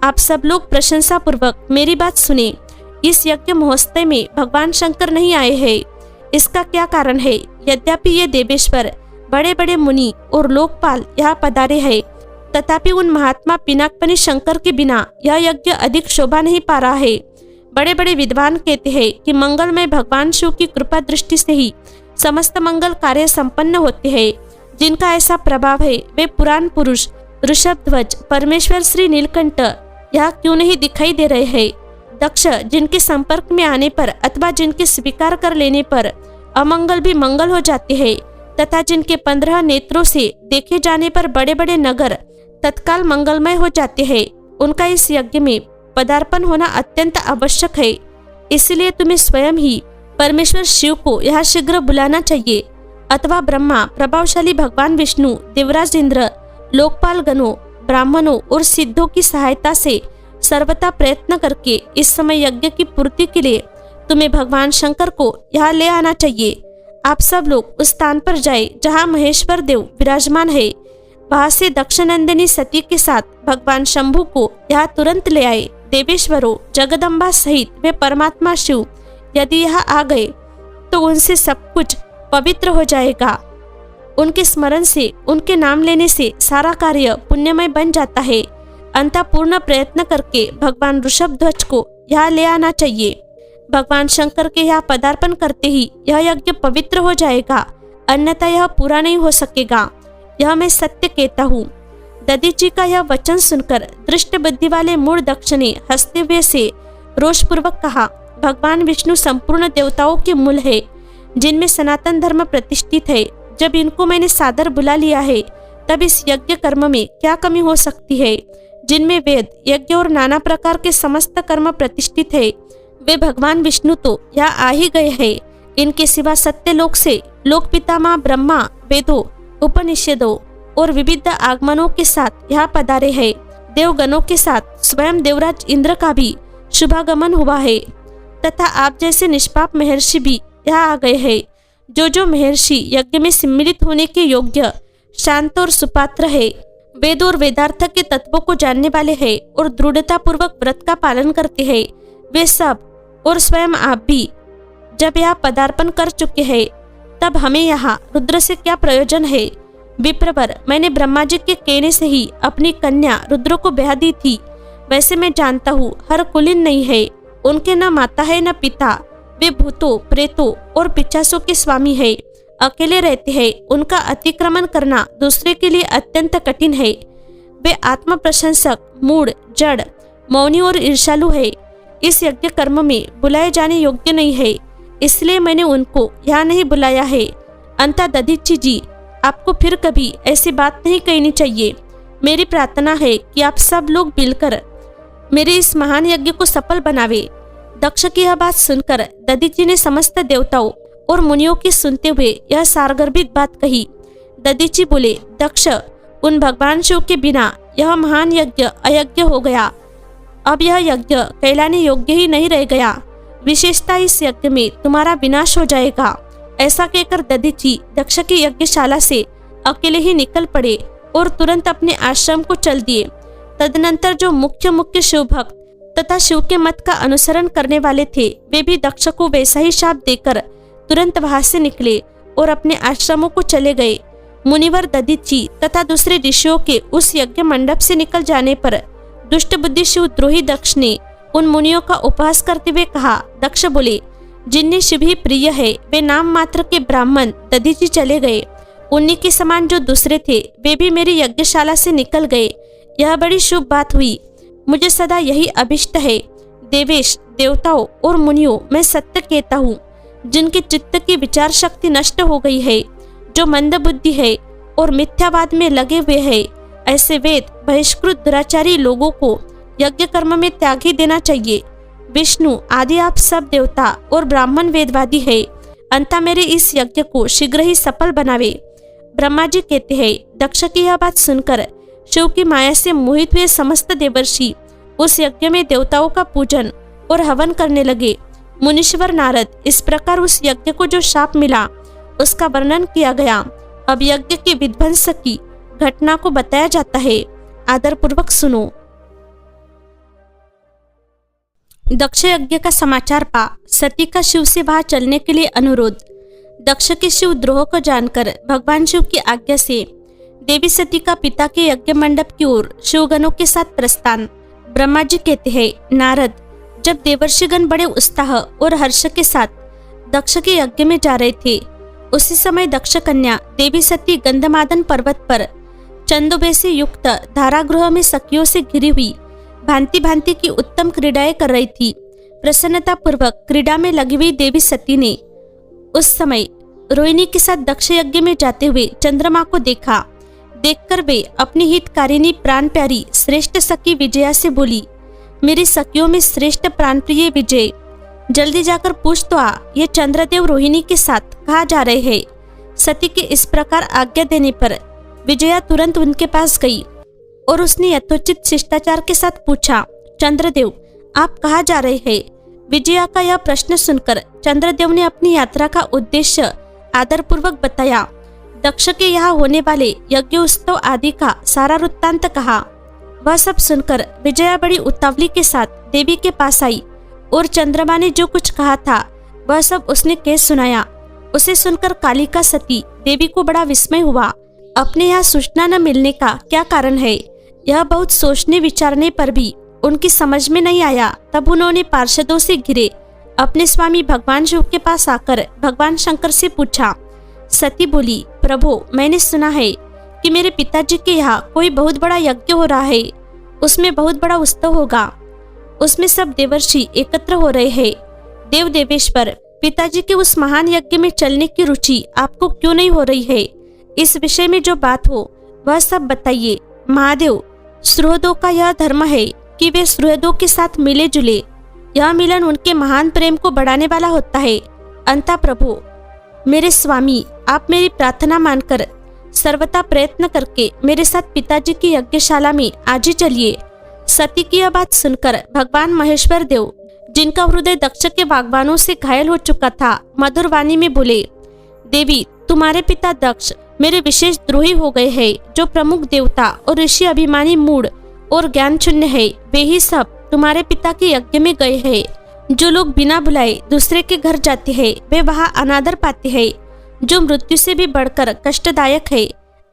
आप सब लोग प्रशंसा पूर्वक मेरी बात सुने। इस यज्ञ महोत्सव में भगवान शंकर नहीं आए हैं। इसका क्या कारण है? यद्यपि ये देवेश्वर बड़े बड़े मुनि और लोकपाल यहाँ पधारे हैं, तथापि उन महात्मा पिनाकपनि शंकर के बिना यह यज्ञ अधिक शोभा नहीं पा रहा है। बड़े बड़े विद्वान कहते हैं कि मंगलमय भगवान शिव की कृपा दृष्टि से ही समस्त मंगल कार्य संपन्न होते हैं। जिनका ऐसा प्रभाव है वे पुराण पुरुष ऋषभध्वज परमेश्वर श्री नीलकंठ यहाँ क्यों नहीं दिखाई दे रहे हैं? दक्ष जिनके संपर्क में आने पर अथवा जिनके स्वीकार कर लेने पर अमंगल भी मंगल हो जाते हैं, तथा जिनके 15 नेत्रों से देखे जाने पर बड़े बड़े नगर तत्काल मंगलमय हो जाते हैं, उनका इस यज्ञ में पदार्पण होना अत्यंत आवश्यक है। इसलिए तुम्हें स्वयं ही परमेश्वर शिव को यहाँ शीघ्र बुलाना चाहिए, अथवा ब्रह्मा, प्रभावशाली भगवान विष्णु, देवराज इंद्र, लोकपाल गणों, ब्राह्मणों और सिद्धों की सहायता से सर्वथा प्रयत्न करके इस समय यज्ञ की पूर्ति के लिए तुम्हें भगवान शंकर को यहाँ ले आना चाहिए। आप सब लोग उस स्थान पर जाए जहाँ महेश्वर देव विराजमान है। वहां से दक्षनंदिनी सती के साथ भगवान शंभु को यहाँ तुरंत ले आए। देवेश्वरों, जगदम्बा सहित वे परमात्मा शिव यदि यहाँ आ गए तो उनसे सब कुछ पवित्र हो जाएगा। उनके स्मरण से, उनके नाम लेने से सारा कार्य पुण्यमय बन जाता है। अंतः पूर्ण प्रयत्न करके भगवान ऋषभध्वज को यहाँ ले आना चाहिए। भगवान शंकर के यहाँ पदार्पण करते ही यह यज्ञ पवित्र हो जाएगा, अन्यथा यह पूरा नहीं हो सकेगा। यह मैं सत्य कहता हूँ। दधीचि का यह वचन सुनकर दृष्ट बुद्धि वाले मूढ़ दक्ष ने हंसते हुए से रोषपूर्वक कहा, भगवान विष्णु संपूर्ण देवताओं के मूल है, जिनमें सनातन धर्म प्रतिष्ठित है। जब इनको मैंने सादर बुला लिया है, तब इस यज्ञ कर्म में क्या कमी हो सकती है? जिनमें वेद, यज्ञ और नाना प्रकार के समस्त कर्म प्रतिष्ठित है, वे भगवान विष्णु तो यहाँ आ ही गए हैं। इनके सिवा सत्य लोक से लोक पितामह ब्रह्मा वेदों, उपनिषदों और विविध आगमनों के साथ यहाँ पधारे हैं। देवगणों के साथ स्वयं देवराज इंद्र का भी शुभागमन हुआ है, तथा आप जैसे निष्पाप महर्षि भी यहाँ आ गए हैं। जो महर्षि यज्ञ में सम्मिलित होने के योग्य, शांत और सुपात्र है, वेद और वेदार्थ के तत्वों को जानने वाले हैं और दृढ़ता पूर्वक व्रत का पालन करते हैं, वे सब और स्वयं आप भी जब यहाँ पदार्पण कर चुके हैं, तब हमें यहाँ रुद्र से क्या प्रयोजन है? विप्रवर, मैंने ब्रह्मा जी के कहने से ही अपनी कन्या रुद्र को ब्याह दी थी। वैसे मैं जानता हूँ हर कुलीन नहीं है, उनके न माता है न पिता। वे भूतों, प्रेतों और पिशाचों के स्वामी है, अकेले रहते हैं। उनका अतिक्रमण करना दूसरे के लिए अत्यंत कठिन है। वे आत्म प्रशंसक, मूढ़, जड़, मौनी और ईर्ष्यालु है। इस यज्ञ कर्म में बुलाए जाने योग्य नहीं है, इसलिए मैंने उनको यहाँ नहीं बुलाया है। अंतः दधीचि जी, आपको फिर कभी ऐसी बात नहीं कहनी चाहिए। मेरी प्रार्थना है कि आप सब लोग मिलकर मेरे इस महान यज्ञ को सफल बनावे। दक्ष की यह बात सुनकर दधीचि ने समस्त देवताओं और मुनियों की सुनते हुए यह सारगर्भित बात कही। दधीचि बोले, दक्ष, उन भगवान शिव के बिना यह महान यज्ञ अयज्ञ हो गया। अब यह यज्ञ कहलाने योग्य ही नहीं रह गया। विशेषता इस यज्ञ में तुम्हारा विनाश हो जाएगा। ऐसा कहकर दधीचि दक्ष की यज्ञशाला से अकेले ही निकल पड़े और तुरंत अपने आश्रम को चल दिए। तदनंतर जो मुख्य शिव भक्त तथा शिव के मत का अनुसरण करने वाले थे, वे भी दक्ष को वैसा ही शाप देकर तुरंत वहां से निकले और अपने आश्रमों को चले गए। मुनिवर दधीचि तथा दूसरे ऋषियों के उस यज्ञ मंडप से निकल जाने पर दुष्ट बुद्धि शिव द्रोही दक्ष ने उन मुनियों का उपहास करते हुए कहा। दक्ष बोले, जिन्हें शिव ही प्रिय है, वे नाम मात्र के ब्राह्मण दधीचि चले गए। उन्हीं के समान जो दूसरे थे, वे भी मेरी यज्ञशाला से निकल गए। यह बड़ी शुभ बात हुई। मुझे सदा यही अभिष्ट है। देवेश, देवताओं और मुनियों, मैं सत्य कहता हूँ, जिनके चित्त की विचार शक्ति नष्ट हो गई है, जो मंद बुद्धि है और मिथ्यावाद में लगे हुए हैं, ऐसे वेद बहिष्कृत दुराचारी लोगों को यज्ञ कर्म में त्याग ही देना चाहिए। विष्णु आदि आप सब देवता और ब्राह्मण वेदवादी है, अंता मेरे इस यज्ञ को शीघ्र ही सफल बनावे। ब्रह्मा जी कहते हैं, दक्ष की यह बात सुनकर शिव की माया से मोहित हुए समस्त देवर्षि उस यज्ञ में देवताओं का पूजन और हवन करने लगे। मुनीश्वर नारद इस प्रकार उस यज्ञ को जो शाप मिला उसका वर्णन किया गया। अब यज्ञ के विध्वंस की घटना को बताया जाता है, आदर पूर्वक सुनो। दक्ष यज्ञ का समाचार पा सती का शिव से वहां चलने के लिए अनुरोध। दक्ष के शिव द्रोह को जानकर भगवान शिव की आज्ञा से देवी सती का पिता के यज्ञ मंडप की ओर शिवगणों के साथ प्रस्थान। ब्रह्मा जी कहते हैं, नारद जब देवर्षिगण बड़े उत्साह और हर्ष के साथ दक्ष के यज्ञ में जा रहे थे, उसी समय दक्ष कन्या देवी सती गंधमादन पर्वत पर चंदोबे से युक्त धारागृह में सखियों से घिरी हुई भांति भांति की उत्तम क्रीड़ाएं कर रही थी। प्रसन्नता पूर्वक क्रीड़ा में लगी हुई देवी सती ने उस समय रोहिणी के साथ दक्ष यज्ञ में जाते हुए चंद्रमा को देखा। देखकर वे अपनी हितकारिणी प्राण प्यारी श्रेष्ठ सखी विजया से बोली, मेरी सखियों में श्रेष्ठ प्राणप्रिय विजय, जल्दी जाकर पूछ तो आ, ये चंद्रदेव रोहिणी के साथ कहाँ जा रहे हैं। सती के इस प्रकार आज्ञा देने पर विजया तुरंत उनके पास गई और उसने यथोचित शिष्टाचार के साथ पूछा, चंद्रदेव आप कहाँ जा रहे हैं। विजया का यह प्रश्न सुनकर चंद्रदेव ने अपनी यात्रा का उद्देश्य आदरपूर्वक बताया। दक्ष के यहाँ होने वाले यज्ञ उत्सव आदि का सारा वृत्तांत कहा। वह सब सुनकर विजया बड़ी उतावली के साथ देवी के पास आई और चंद्रमा ने जो कुछ कहा था वह सब उसने कह सुनाया। उसे सुनकर कालिका सती देवी को बड़ा विस्मय हुआ। अपने यहाँ सूचना न मिलने का क्या कारण है, यह बहुत सोचने विचारने पर भी उनकी समझ में नहीं आया। तब उन्होंने पार्षदों से घिरे अपने स्वामी भगवान शिव के पास आकर भगवान शंकर से पूछा। सती बोली, प्रभु मैंने सुना है कि मेरे पिताजी के यहाँ कोई बहुत बड़ा यज्ञ हो रहा है, उसमें बहुत बड़ा उत्सव होगा, उसमें सब देवर्षि एकत्र हो रहे हैं। देव देवेश्वर, पिताजी के उस महान यज्ञ में चलने की रुचि आपको क्यों नहीं हो रही है। इस विषय में जो बात हो वह सब बताइए। महादेव, सुहृदों का यह धर्म है कि वे सुहृदों के साथ मिले जुले, यह मिलन उनके महान प्रेम को बढ़ाने वाला होता है। अंता प्रभु मेरे स्वामी, आप मेरी प्रार्थना मानकर सर्वथा प्रयत्न करके मेरे साथ पिताजी की यज्ञशाला में आज ही चलिए। सती की यह बात सुनकर भगवान महेश्वर देव, जिनका हृदय दक्ष के वाग्बाणों से घायल हो चुका था, मधुर वाणी में बोले, देवी तुम्हारे पिता दक्ष मेरे विशेष द्रोही हो गए हैं। जो प्रमुख देवता और ऋषि अभिमानी मूढ़ और ज्ञान शून्य है, वे ही सब तुम्हारे पिता के यज्ञ में गए हैं। जो लोग बिना बुलाए दूसरे के घर जाते हैं वे वहां अनादर पाते हैं, जो मृत्यु से भी बढ़कर कष्टदायक है।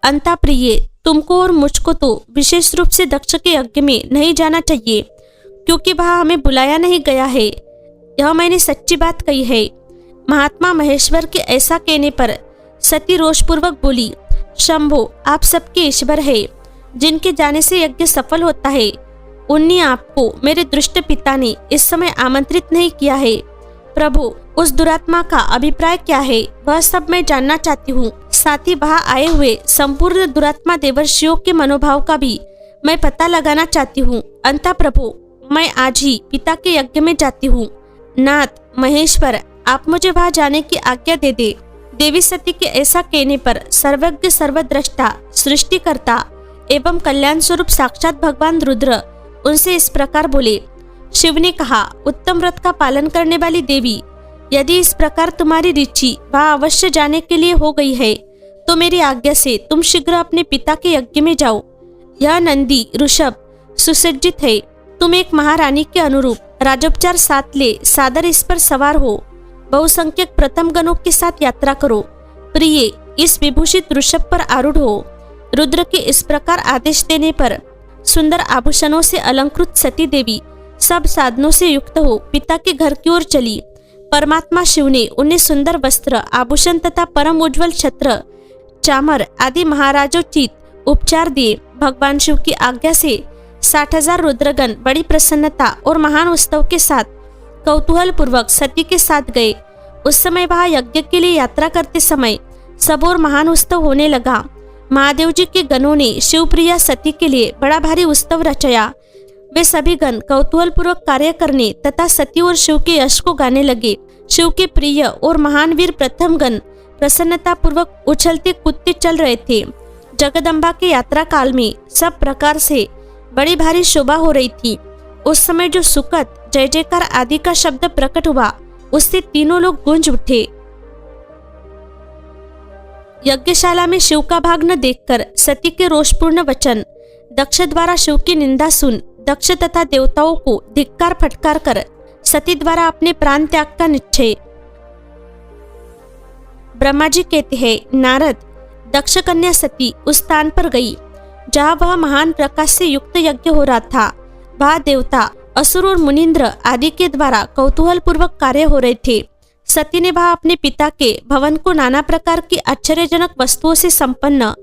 अंता प्रिय, तुमको और मुझको तो विशेष रूप से दक्ष के यज्ञ में नहीं जाना चाहिए, क्योंकि वहां हमें बुलाया नहीं गया है। यह मैंने सच्ची बात कही है। महात्मा महेश्वर के ऐसा कहने पर सती रोषपूर्वक बोली, शंभो आप सबके ईश्वर है, जिनके जाने से यज्ञ सफल होता है, उन्हीं आपको मेरे दुष्ट पिता ने इस समय आमंत्रित नहीं किया है। प्रभु उस दुरात्मा का अभिप्राय क्या है, वह सब मैं जानना चाहती हूँ। साथ ही वहाँ आए हुए संपूर्ण दुरात्मा देवर्षियों के मनोभाव का भी मैं पता लगाना चाहती हूँ। अंता प्रभु मैं आज ही पिता के यज्ञ में जाती हूँ। नाथ महेश्वर, आप मुझे वहाँ जाने की आज्ञा दे दे। देवी सती के ऐसा कहने पर सर्वज्ञ सर्वद्रष्टा सृष्टिकर्ता एवं कल्याण स्वरूप साक्षात भगवान रुद्र उनसे इस प्रकार बोले। शिव ने कहा, उत्तम व्रत का पालन करने वाली देवी, यदि इस प्रकार तुम्हारी रुचि वहाँ अवश्य जाने के लिए हो गई है तो मेरी आज्ञा से तुम शीघ्र अपने पिता के यज्ञ में जाओ। यह नंदी ऋषभ सुसज्जित है। तुम एक महारानी के अनुरूप राजोपचार साथ ले सादर इस पर सवार हो। बहुसंख्यक प्रथम गणों के साथ यात्रा करो। प्रिय, इस विभूषित ऋषभ पर आरूढ़ हो। रुद्र के इस प्रकार आदेश देने पर सुंदर आभूषणों से अलंकृत सती देवी सब साधनों से युक्त हो पिता के घर की ओर चली। परमात्मा शिव ने उन्हें सुंदर वस्त्र, आभूषण तथा परम उज्ज्वल छत्र, चामर आदि महाराजोचित उपचार दिए। भगवान शिव की आज्ञा से 60,000 रुद्रगण बड़ी प्रसन्नता और महान उत्सव के साथ कौतूहल पूर्वक सती के साथ गए। उस समय वहां यज्ञ के लिए यात्रा करते समय सब और महान उत्सव होने लगा। महादेव जी के गणों ने शिवप्रिया सती के लिए बड़ा भारी उत्सव रचाया। वे सभी गण कौतूहल पूर्वक कार्य करने तथा सती और शिव के यश को गाने लगे। शिव के प्रिय और महान वीर प्रथम गण प्रसन्नता पूर्वक उछलते कूदते चल रहे थे। जगदम्बा के यात्रा काल में सब प्रकार से बड़ी भारी शोभा हो रही थी। उस समय जो सुकत जय जयकार आदि का शब्द प्रकट हुआ, उससे तीनों लोग गूंज उठे। यज्ञशाला में शिव का भाग न देखकर सती के रोषपूर्ण वचन, दक्ष द्वारा शिव की निंदा सुन दक्ष तथा देवताओं को धिक्कार फटकार कर सती द्वारा अपने प्राण त्याग का निश्चय। ब्रह्मा जी कहते हैं, नारद, दक्ष कन्या सती उस स्थान पर गई जहाँ वह महान प्रकाश से युक्त यज्ञ हो रहा था। वहाँ देवता, असुर और मुनिंद्र आदि के द्वारा कौतूहल पूर्वक कार्य हो रहे थे। सती ने वहाँ अपने पिता के भवन को नाना प्रकार की आश्चर्यजनक वस्तुओं से संपन्न,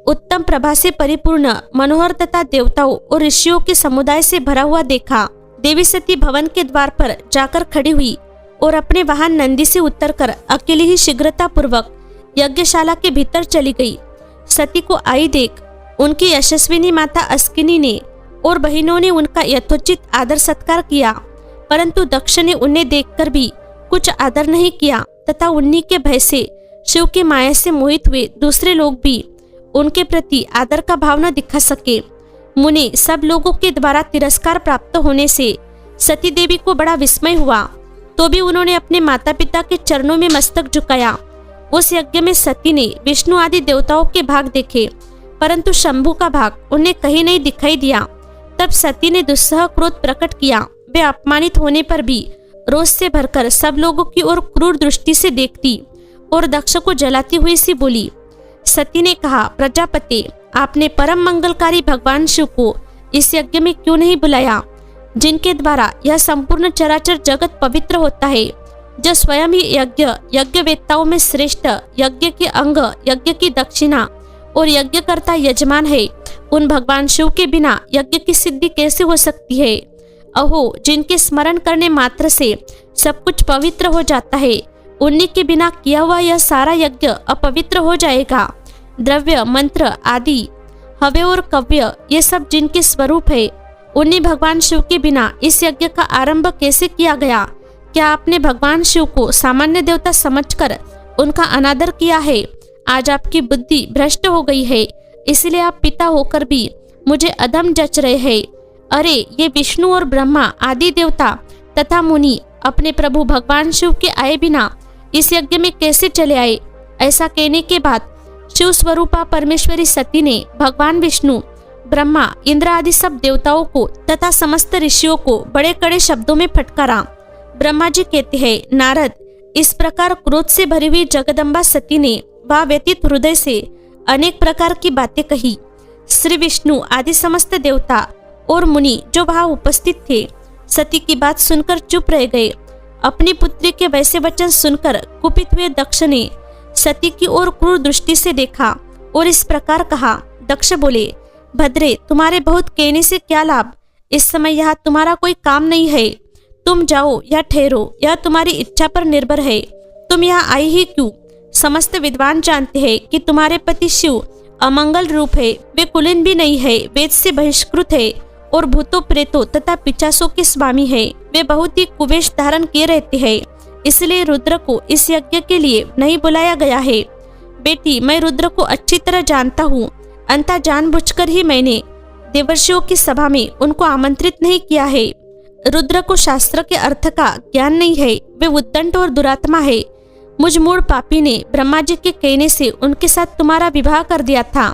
उत्तम प्रभा से परिपूर्ण, मनोहर तथा देवताओं और ऋषियों के समुदाय से भरा हुआ देखा। देवी सती भवन के द्वार पर जाकर खड़ी हुई और अपने वाहन नंदी से उतरकर अकेली ही शीघ्रता पूर्वक यज्ञशाला के भीतर चली गई। सती को आई देख उनकी यशस्विनी माता अस्किनी ने और बहनों ने उनका यथोचित आदर सत्कार किया, परंतु दक्ष ने उन्हें देखकर भी कुछ आदर नहीं किया तथा उन्हीं के भय से शिव की माया से मोहित हुए दूसरे लोग भी उनके प्रति आदर का भाव न दिखा सके। मुनि सब लोगों के द्वारा तिरस्कार प्राप्त होने से सती देवी को बड़ा विस्मय हुआ, तो भी उन्होंने अपने माता पिता के चरणों में मस्तक झुकाया। उस यज्ञ में सती ने विष्णु आदि देवताओं के भाग देखे, परंतु शंभु का भाग उन्हें कहीं नहीं दिखाई दिया। तब सती ने दुस्सह क्रोध प्रकट किया। वे अपमानित होने पर भी रोष से भरकर सब लोगों की ओर क्रूर दृष्टि से देखती और दक्ष को जलाती हुई सी बोली। सती ने कहा, प्रजापति, आपने परम मंगलकारी भगवान शिव को इस यज्ञ में क्यों नहीं बुलाया, जिनके द्वारा यह संपूर्ण चराचर जगत पवित्र होता है, जो स्वयं ही यज्ञवेत्ताओं में श्रेष्ठ, यज्ञ के अंग, यज्ञ की दक्षिणा और यज्ञकर्ता यजमान है। उन भगवान शिव के बिना यज्ञ की सिद्धि कैसे हो सकती है? अहो, जिनके स्मरण करने मात्र से सब कुछ पवित्र हो जाता है, उन्हीं के बिना किया हुआ यह सारा यज्ञ अपवित्र हो जाएगा। द्रव्य, मंत्र आदि, हव्य और कव्य, ये सब जिनके स्वरूप है, उन्हीं भगवान शिव के बिना इस यज्ञ का आरंभ कैसे किया गया? क्या आपने भगवान शिव को सामान्य देवता समझकर उनका अनादर किया है? आज आपकी बुद्धि भ्रष्ट हो गई है, इसलिए आप पिता होकर भी मुझे अधम जच रहे हैं। अरे, ये विष्णु और ब्रह्मा आदि देवता तथा मुनि अपने प्रभु भगवान शिव के आए बिना इस यज्ञ में कैसे चले आए? ऐसा कहने के बाद शिव स्वरूपा परमेश्वरी सती ने भगवान विष्णु, ब्रह्मा, इंद्र आदि सब देवताओं को तथा समस्त ऋषियों को बड़े कड़े शब्दों में फटकारा। ब्रह्मा जी कहते हैं, नारद, इस प्रकार क्रोध से भरी हुई जगदम्बा सती ने वह व्यतीत हृदय से अनेक प्रकार की बातें कही। श्री विष्णु आदि समस्त देवता और मुनि जो वहां उपस्थित थे, सती की बात सुनकर चुप रह गए। अपनी पुत्री के वैसे वचन सुनकर कुपित हुए दक्ष ने सती की ओर क्रूर दृष्टि से देखा और इस प्रकार कहा। दक्ष बोले, भद्रे, तुम्हारे बहुत कहने से क्या लाभ? इस समय यहाँ तुम्हारा कोई काम नहीं है। तुम जाओ या ठहरो, यह तुम्हारी इच्छा पर निर्भर है। तुम यहाँ आई ही क्यों? समस्त विद्वान जानते हैं कि तुम्हारे पति शिव अमंगल रूप है। वे कुलीन भी नहीं है, वेद से बहिष्कृत है और भूतों, प्रेतों तथा पिशाचों के स्वामी है। वे बहुत ही कुवेश धारण किए रहते हैं, इसलिए रुद्र को इस यज्ञ के लिए नहीं बुलाया गया है। बेटी, मैं रुद्र को अच्छी तरह जानता हूँ, अंततः जानबूझकर ही मैंने देवर्षियों की सभा में उनको आमंत्रित नहीं किया है। रुद्र को शास्त्र के अर्थ का ज्ञान नहीं है, वे उद्दंड और दुरात्मा है। मुझ मूढ़ पापी ने ब्रह्मा जी के कहने से उनके साथ तुम्हारा विवाह कर दिया था।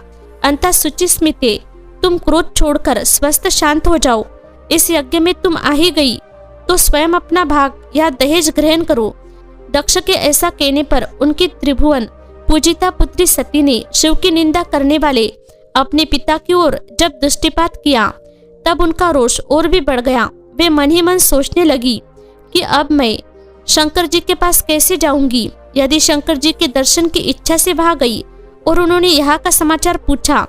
अंततः शुचि स्मिते, तुम क्रोध छोड़कर स्वस्थ शांत हो जाओ। इस यज्ञ में तुम आ ही गई तो स्वयं अपना भाग या दहेज ग्रहण करो। दक्ष के ऐसा कहने पर उनकी त्रिभुवन पूजिता पुत्री सती ने शिव की निंदा करने वाले अपने पिता की ओर जब दृष्टिपात किया, तब उनका रोष और भी बढ़ गया। वे मन ही मन सोचने लगी कि अब मैं शंकर जी के पास कैसे जाऊंगी। यदि शंकर जी के दर्शन की इच्छा से वहां गई और उन्होंने यहाँ का समाचार पूछा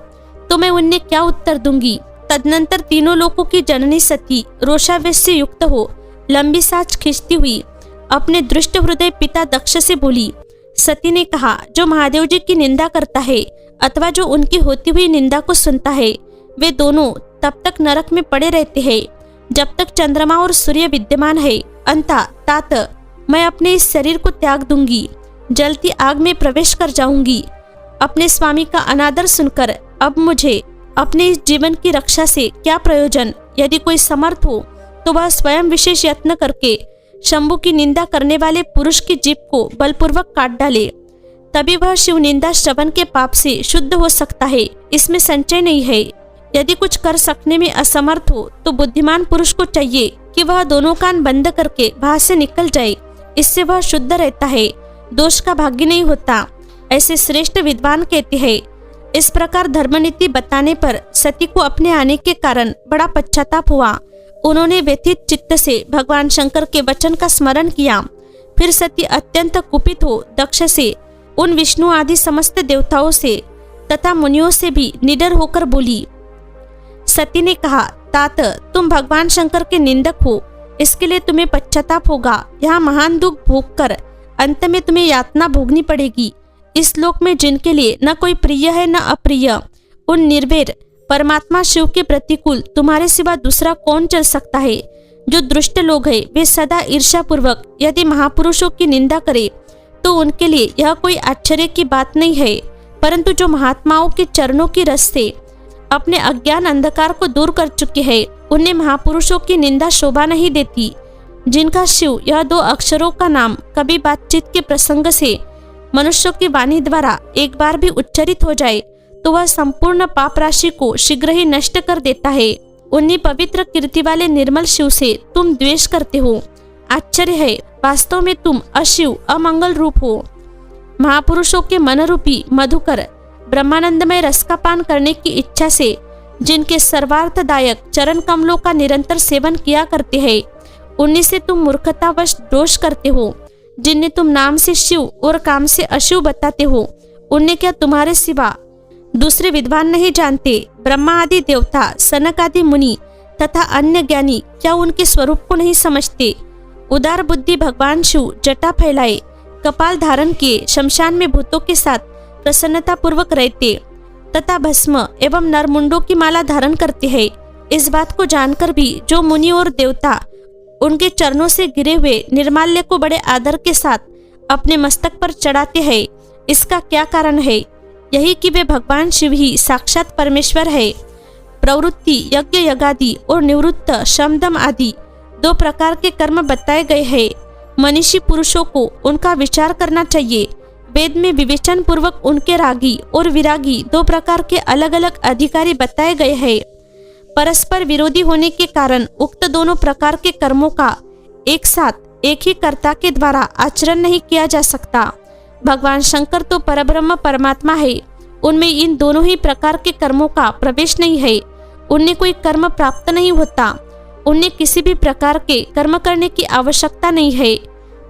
तो मैं उन्हें क्या उत्तर दूंगी। तदनंतर तीनों लोगों की जननी सती रोषावेश से युक्त हो लंबी सांस खींचती हुई अपने दुष्ट हृदय पिता दक्ष से बोली, सती ने कहा, जो महादेव जी की निंदा करता है अथवा जो उनकी होती हुई निंदा को सुनता है, वे दोनों तब तक नरक में पड़े रहते हैं जब तक चंद्रमा और सूर्य विद्यमान है। अंता तात मैं अपने इस शरीर को त्याग दूंगी, जलती आग में प्रवेश कर जाऊंगी। अपने स्वामी का अनादर सुनकर अब मुझे अपने इस जीवन की रक्षा से क्या प्रयोजन। यदि कोई समर्थ हो तो वह स्वयं विशेष यत्न करके शंभु की निंदा करने वाले पुरुष की जीभ को बलपूर्वक काट डाले, तभी वह शिव निंदा श्रवण के पाप से शुद्ध हो सकता है, इसमें संचय नहीं है। यदि कुछ कर सकने में असमर्थ हो तो बुद्धिमान पुरुष को चाहिए कि वह दोनों कान बंद करके बाहर से निकल जाए, इससे वह शुद्ध रहता है, दोष का भागी नहीं होता, ऐसे श्रेष्ठ विद्वान कहते हैं। इस प्रकार धर्मनीति बताने पर सती को अपने आने के कारण बड़ा पश्चाताप हुआ। उन्होंने व्यथित चित्त से भगवान शंकर के वचन का स्मरण किया। फिर सती अत्यंत कुपित हो दक्ष से, उन विष्णु आदि समस्त देवताओं से तथा मुनियों से भी निडर होकर बोली। सती ने कहा, तात तुम भगवान शंकर के निंदक हो, इसके लिए तुम्हें पश्चाताप होगा। यहाँ महान दुख भोग कर अंत में तुम्हें यातना भोगनी पड़ेगी। इस लोक में जिनके लिए न कोई प्रिय है न अप्रिय, उन निर्वैर परमात्मा शिव के प्रतिकूल तुम्हारे सिवा दूसरा कौन चल सकता है। जो दुष्ट लोग हैं वे सदा ईर्ष्यापूर्वक यदि महापुरुषों की निंदा करे तो उनके लिए यह कोई आश्चर्य की बात नहीं है, परंतु जो महात्माओं के चरणों की रस से अपने अज्ञान अंधकार को दूर कर चुके हैं, उन्हें महापुरुषों की निंदा शोभा नहीं देती। जिनका शिव यह 2 अक्षरों का नाम कभी बातचीत के प्रसंग से मनुष्यों की वाणी द्वारा एक बार भी उच्चरित हो जाए तो वह संपूर्ण पाप राशि को शीघ्र ही नष्ट कर देता है। उन्हीं पवित्र कीर्ति वाले निर्मल शिव से तुम द्वेष करते हो। आश्चर्य है, वास्तव में तुम अशिव अमंगल रूप हो। महापुरुषों के मन रूपी मधुकर ब्रह्मानंदमय रस का पान करने की इच्छा से जिनके सर्वार्थदायक चरण कमलों का निरंतर सेवन किया करते हैं, उन्हीं से तुम मूर्खतावश दोष करते हो। जिन्हें तुम नाम से शिव और काम से अशिव बताते हो, उन्हें क्या तुम्हारे सिवा दूसरे विद्वान नहीं जानते? ब्रह्मा आदि देवता, सनक आदि मुनि तथा अन्य ज्ञानी क्या उनके स्वरूप को नहीं समझते? उदार बुद्धि भगवान शिव जटा फैलाए, कपाल धारण किए, शमशान में भूतों के साथ प्रसन्नता पूर्वक रहते तथा भस्म एवं नरमुंडों की माला धारण करते हैं। इस बात को जानकर भी जो मुनि और देवता उनके चरणों से गिरे हुए निर्माल्य को बड़े आदर के साथ अपने मस्तक पर चढ़ाते हैं, इसका क्या कारण है? यही कि वे भगवान शिव ही साक्षात परमेश्वर है। प्रवृत्ति यज्ञ यज्ञादि और निवृत्त शमदम आदि 2 प्रकार के कर्म बताए गए हैं। मनीषी पुरुषों को उनका विचार करना चाहिए। वेद में विवेचन पूर्वक उनके रागी और विरागी 2 प्रकार के अलग अलग अधिकारी बताए गए हैं। परस्पर विरोधी होने के कारण उक्त दोनों प्रकार के कर्मों का एक साथ एक ही कर्ता के द्वारा आचरण नहीं किया जा सकता। भगवान शंकर तो परब्रह्म परमात्मा है, उनमें इन दोनों ही प्रकार के कर्मों का प्रवेश नहीं है। उन्हें कोई कर्म प्राप्त नहीं होता, उन्हें किसी भी प्रकार के कर्म करने की आवश्यकता नहीं है।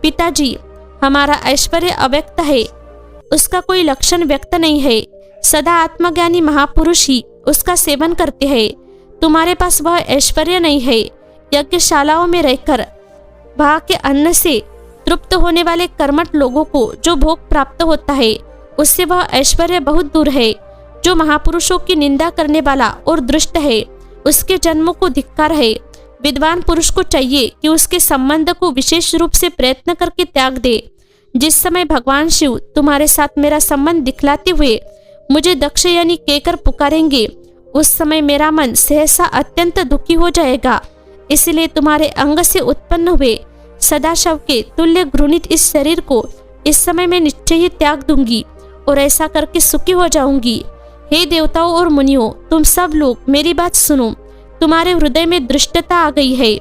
पिताजी, हमारा ऐश्वर्य अव्यक्त है, उसका कोई लक्षण व्यक्त नहीं है। सदा आत्मज्ञानी महापुरुष ही उसका सेवन करते हैं। तुम्हारे पास वह ऐश्वर्य नहीं है। यज्ञशालाओं में रहकर वहाँ के अन्न से तृप्त होने वाले कर्मठ लोगों को जो भोग प्राप्त होता है, उससे वह ऐश्वर्य बहुत दूर है। जो महापुरुषों की निंदा करने वाला और दुष्ट है, उसके जन्मों को धिक्कार है। विद्वान पुरुष को चाहिए कि उसके संबंध को विशेष रूप से प्रयत्न करके त्याग दे। जिस समय भगवान शिव तुम्हारे साथ मेरा संबंध दिखलाते हुए मुझे दक्ष यानी कहकर पुकारेंगे, उस समय मेरा मन सहसा अत्यंत दुखी हो जाएगा। इसलिए तुम्हारे अंग से उत्पन्न हुए सदाशिव के तुल्य घृणित इस शरीर को इस समय मैं निश्चय ही त्याग दूंगी और ऐसा करके सुखी हो जाऊंगी। हे देवताओं और मुनियों, तुम सब लोग मेरी बात सुनो। तुम्हारे हृदय में दृष्टता आ गई है।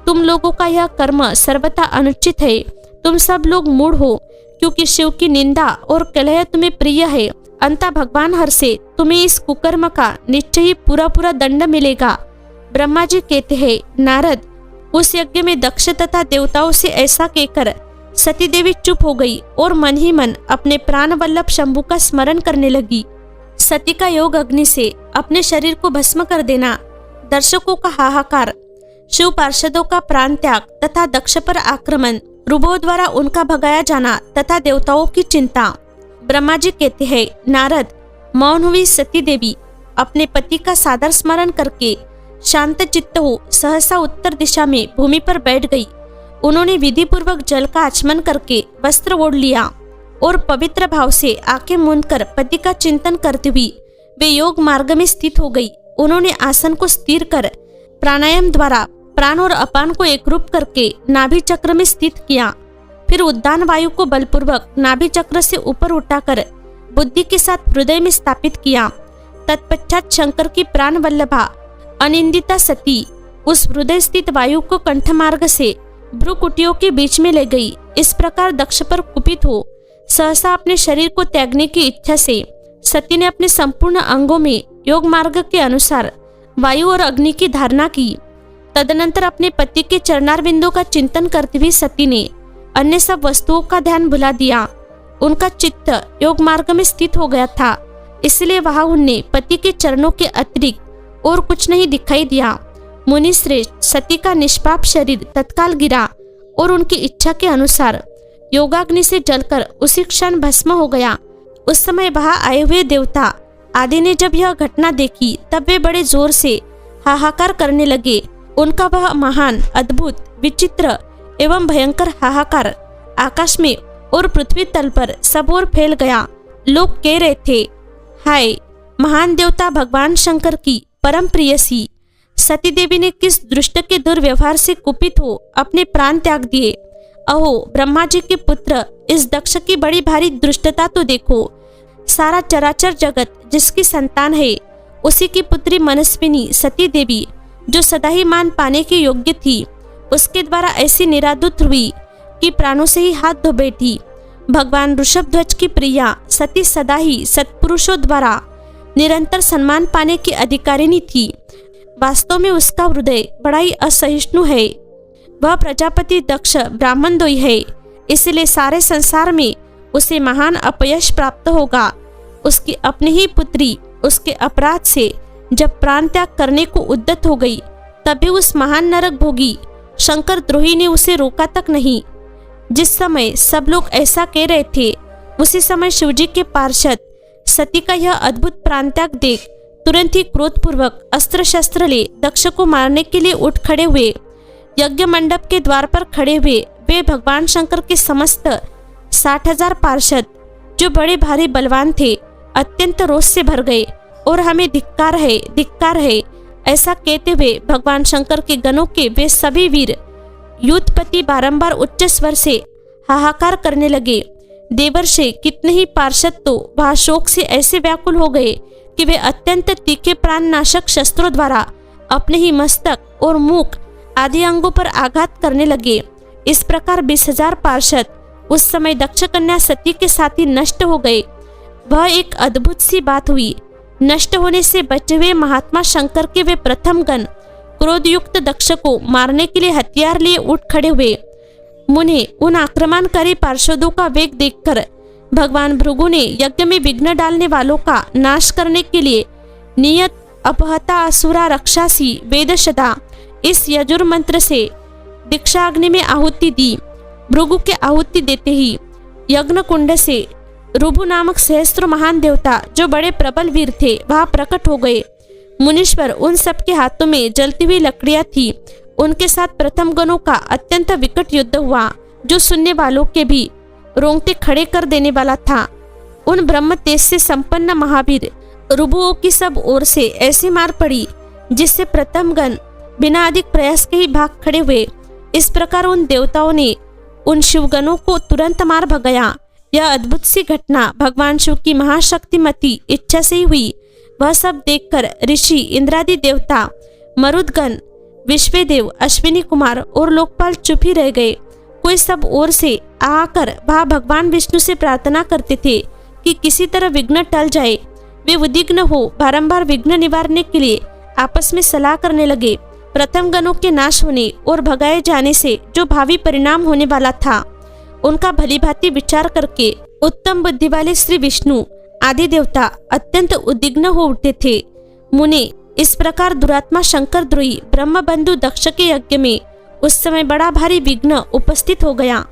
तुम लोगों का यह कर्म सर्वथा अनुचित है। तुम सब लोग मूढ़ हो, क्योंकि शिव की निंदा और कलह तुम्हें प्रिय है। अंततः भगवान हर से तुम्हें इस कुकर्म का निश्चय ही पूरा दंड मिलेगा। ब्रह्मा जी कहते हैं, नारद, उस यज्ञ में दक्ष तथा देवताओं से ऐसा कहकर सती देवी चुप हो गई और मन ही मन अपने प्राण वल्लभ शंभु का स्मरण करने लगी। सती का योग अग्नि से अपने शरीर को भस्म कर देना, दर्शकों का हाहाकार, शिव पार्षदों का प्राण त्याग तथा दक्ष पर आक्रमण, रुबो द्वारा उनका भगाया जाना तथा देवताओं की चिंता। ब्रह्मा जी कहते हैं, नारद, मौन हुई सती देवी अपने पति का सादर स्मरण करके शांत चित्त हो सहसा उत्तर दिशा में भूमि पर बैठ गई। उन्होंने विधि पूर्वक जल का आचमन करके वस्त्र ओढ़ लिया और पवित्र भाव से आंखें मूंद कर पति का चिंतन करती हुई वे योग मार्ग में स्थित हो गई। उन्होंने आसन को स्थिर कर प्राणायाम द्वारा प्राण और अपान को एकरूप करके नाभि चक्र में स्थित किया। फिर उद्दान वायु को बलपूर्वक नाभि चक्र से ऊपर उठाकर बुद्धि के साथ हृदय में स्थापित किया। तत्पश्चात शंकर की प्राण वल्लभा अनिंदिता सती उस हृदय स्थित वायु को कंठ मार्ग से भ्रुकुटियों के बीच में ले गई। इस प्रकार दक्ष पर कुपित हो सहसा अपने शरीर को त्यागने की इच्छा से सती ने अपने संपूर्ण अंगों में योग मार्ग के अनुसार वायु और अग्नि की धारणा की। तदनंतर अपने पति के चरणार बिंदु का चिंतन करती हुई सती ने अन्य सब वस्तुओं का ध्यान भुला दिया। उनका चित्त योग मार्ग में स्थित हो गया था, इसलिए वहां उन्हें पति के चरणों के अतिरिक्त और कुछ नहीं दिखाई दिया। मुनि श्रेष्ठ, सती का निष्पाप शरीर तत्काल गिरा और उनकी इच्छा के अनुसार योगाग्नि से जलकर उसी क्षण भस्म हो गया। उस समय वहां आए हुए देवता आदि ने जब यह घटना देखी तब वे बड़े जोर से हाहाकार करने लगे। उनका वह महान, अद्भुत, विचित्र एवं भयंकर हाहाकार आकाश में और पृथ्वी तल पर सब ओर फैल गया। लोग कह रहे थे, हाय, महान देवता भगवान शंकर की परम प्रियसी सती देवी ने किस दुष्ट के दुर्व्यवहार से कुपित हो अपने प्राण त्याग दिए। अहो ब्रह्मा जी के पुत्र, इस दक्ष की बड़ी भारी दुष्टता तो देखो। सारा चराचर जगत जिसकी संतान है, उसी की पुत्री मनस्विनी सती देवी जो सदा ही मान पाने के योग्य थी, उसके द्वारा ऐसी निरादुत हुई कि प्राणों से ही हाथ धो बैठी। भगवान ऋषभध्वज की प्रिया सती सदा ही सत्पुरुषों द्वारा निरंतर सम्मान पाने की अधिकारिणी थी। वास्तव में उसका हृदय बड़ा ही असहिष्णु है। वह प्रजापति दक्ष ब्राह्मणद्वयी है, इसलिए सारे संसार में उसे महान अपयश प्राप्त होगा। उसकी अपनी ही पुत्री उसके अपराध से जब प्राण त्याग करने को उद्यत हो गई, तभी उस महान नरक भोगी शंकर द्रोही ने उसे रोका तक नहीं। जिस समय सब लोग ऐसा कह रहे थे, उसी समय शिवजी के पार्षद सती का यह अद्भुत प्राण त्याग देख तुरंत ही क्रोधपूर्वक अस्त्र शस्त्र ले दक्ष को मारने के लिए उठ खड़े हुए। यज्ञ मंडप के द्वार पर खड़े हुए वे भगवान शंकर के समस्त 60,000 पार्षद, जो बड़े भारी बलवान थे, अत्यंत रोष से भर गए और हमें धिक्कार है ऐसा कहते हुए भगवान शंकर के गणों के वे सभी वीर युद्धपति बारंबार उच्च स्वर से हाहाकार करने लगे। देवर्षि कितने ही पार्षद तो वह शोक से ऐसे व्याकुल हो गए कि वे अत्यंत तीखे प्राण नाशक शस्त्रों द्वारा अपने ही मस्तक और मुख आदि अंगों पर आघात करने लगे। इस प्रकार 20,000 पार्षद उस समय दक्ष कन्या सती के साथ ही नष्ट हो गए। वह एक अद्भुत सी बात हुई। नष्ट होने से बचे हुए महात्मा शंकर के वे प्रथम गण क्रोधयुक्त दक्ष को मारने के लिए हथियार लिए उठ खड़े हुए। मुने उन आक्रमणकारी पार्षदों का वेग देखकर भगवान भृगु ने यज्ञ में विघ्न डालने वालों का नाश करने के लिए नियत अपहता असुरा रक्षासी वेदशदा इस यजुर मंत्र से दीक्षा अग्नि में आहुति दी। भृगु के आहुति देते ही यज्ञ कुंड से रुभु नामक सहस्त्र महान देवता, जो बड़े प्रबल वीर थे, वहां प्रकट हो गए। मुनीश्वर उन सबके हाथों में जलती हुई लकड़ियां थी। उनके साथ प्रथम गणों का अत्यंत विकट युद्ध हुआ, जो सुनने वालों के भी रोंगटे खड़े कर देने वाला था। उन ब्रह्म तेज से संपन्न महावीर रुभुओं की सब ओर से ऐसी मार पड़ी जिससे प्रथम गण बिना अधिक प्रयास के ही भाग खड़े हुए। इस प्रकार उन देवताओं ने उन शिवगणों को तुरंत मार भगाया। यह अद्भुत सी घटना भगवान शिव की महाशक्तिमती इच्छा से ही हुई। वह सब देखकर ऋषि, इंद्रादि देवता, मरुदगण, विश्वदेव, अश्विनी कुमार और लोकपाल चुप ही रह गए। कोई सब ओर से आकर वह भगवान विष्णु से प्रार्थना करते थे कि किसी तरह विघ्न टल जाए। वे उद्विग्न हो बारंबार विघ्न निवारने के लिए आपस में सलाह करने लगे। प्रथम गणों के नाश होने और भगाए जाने से जो भावी परिणाम होने वाला था, उनका भलीभांति विचार करके उत्तम बुद्धि वाले श्री विष्णु आदि देवता अत्यंत उद्विग्न हो उठे थे। मुने, इस प्रकार दुरात्मा शंकर द्रोही ब्रह्म बंधु दक्ष के यज्ञ में उस समय बड़ा भारी विघ्न उपस्थित हो गया।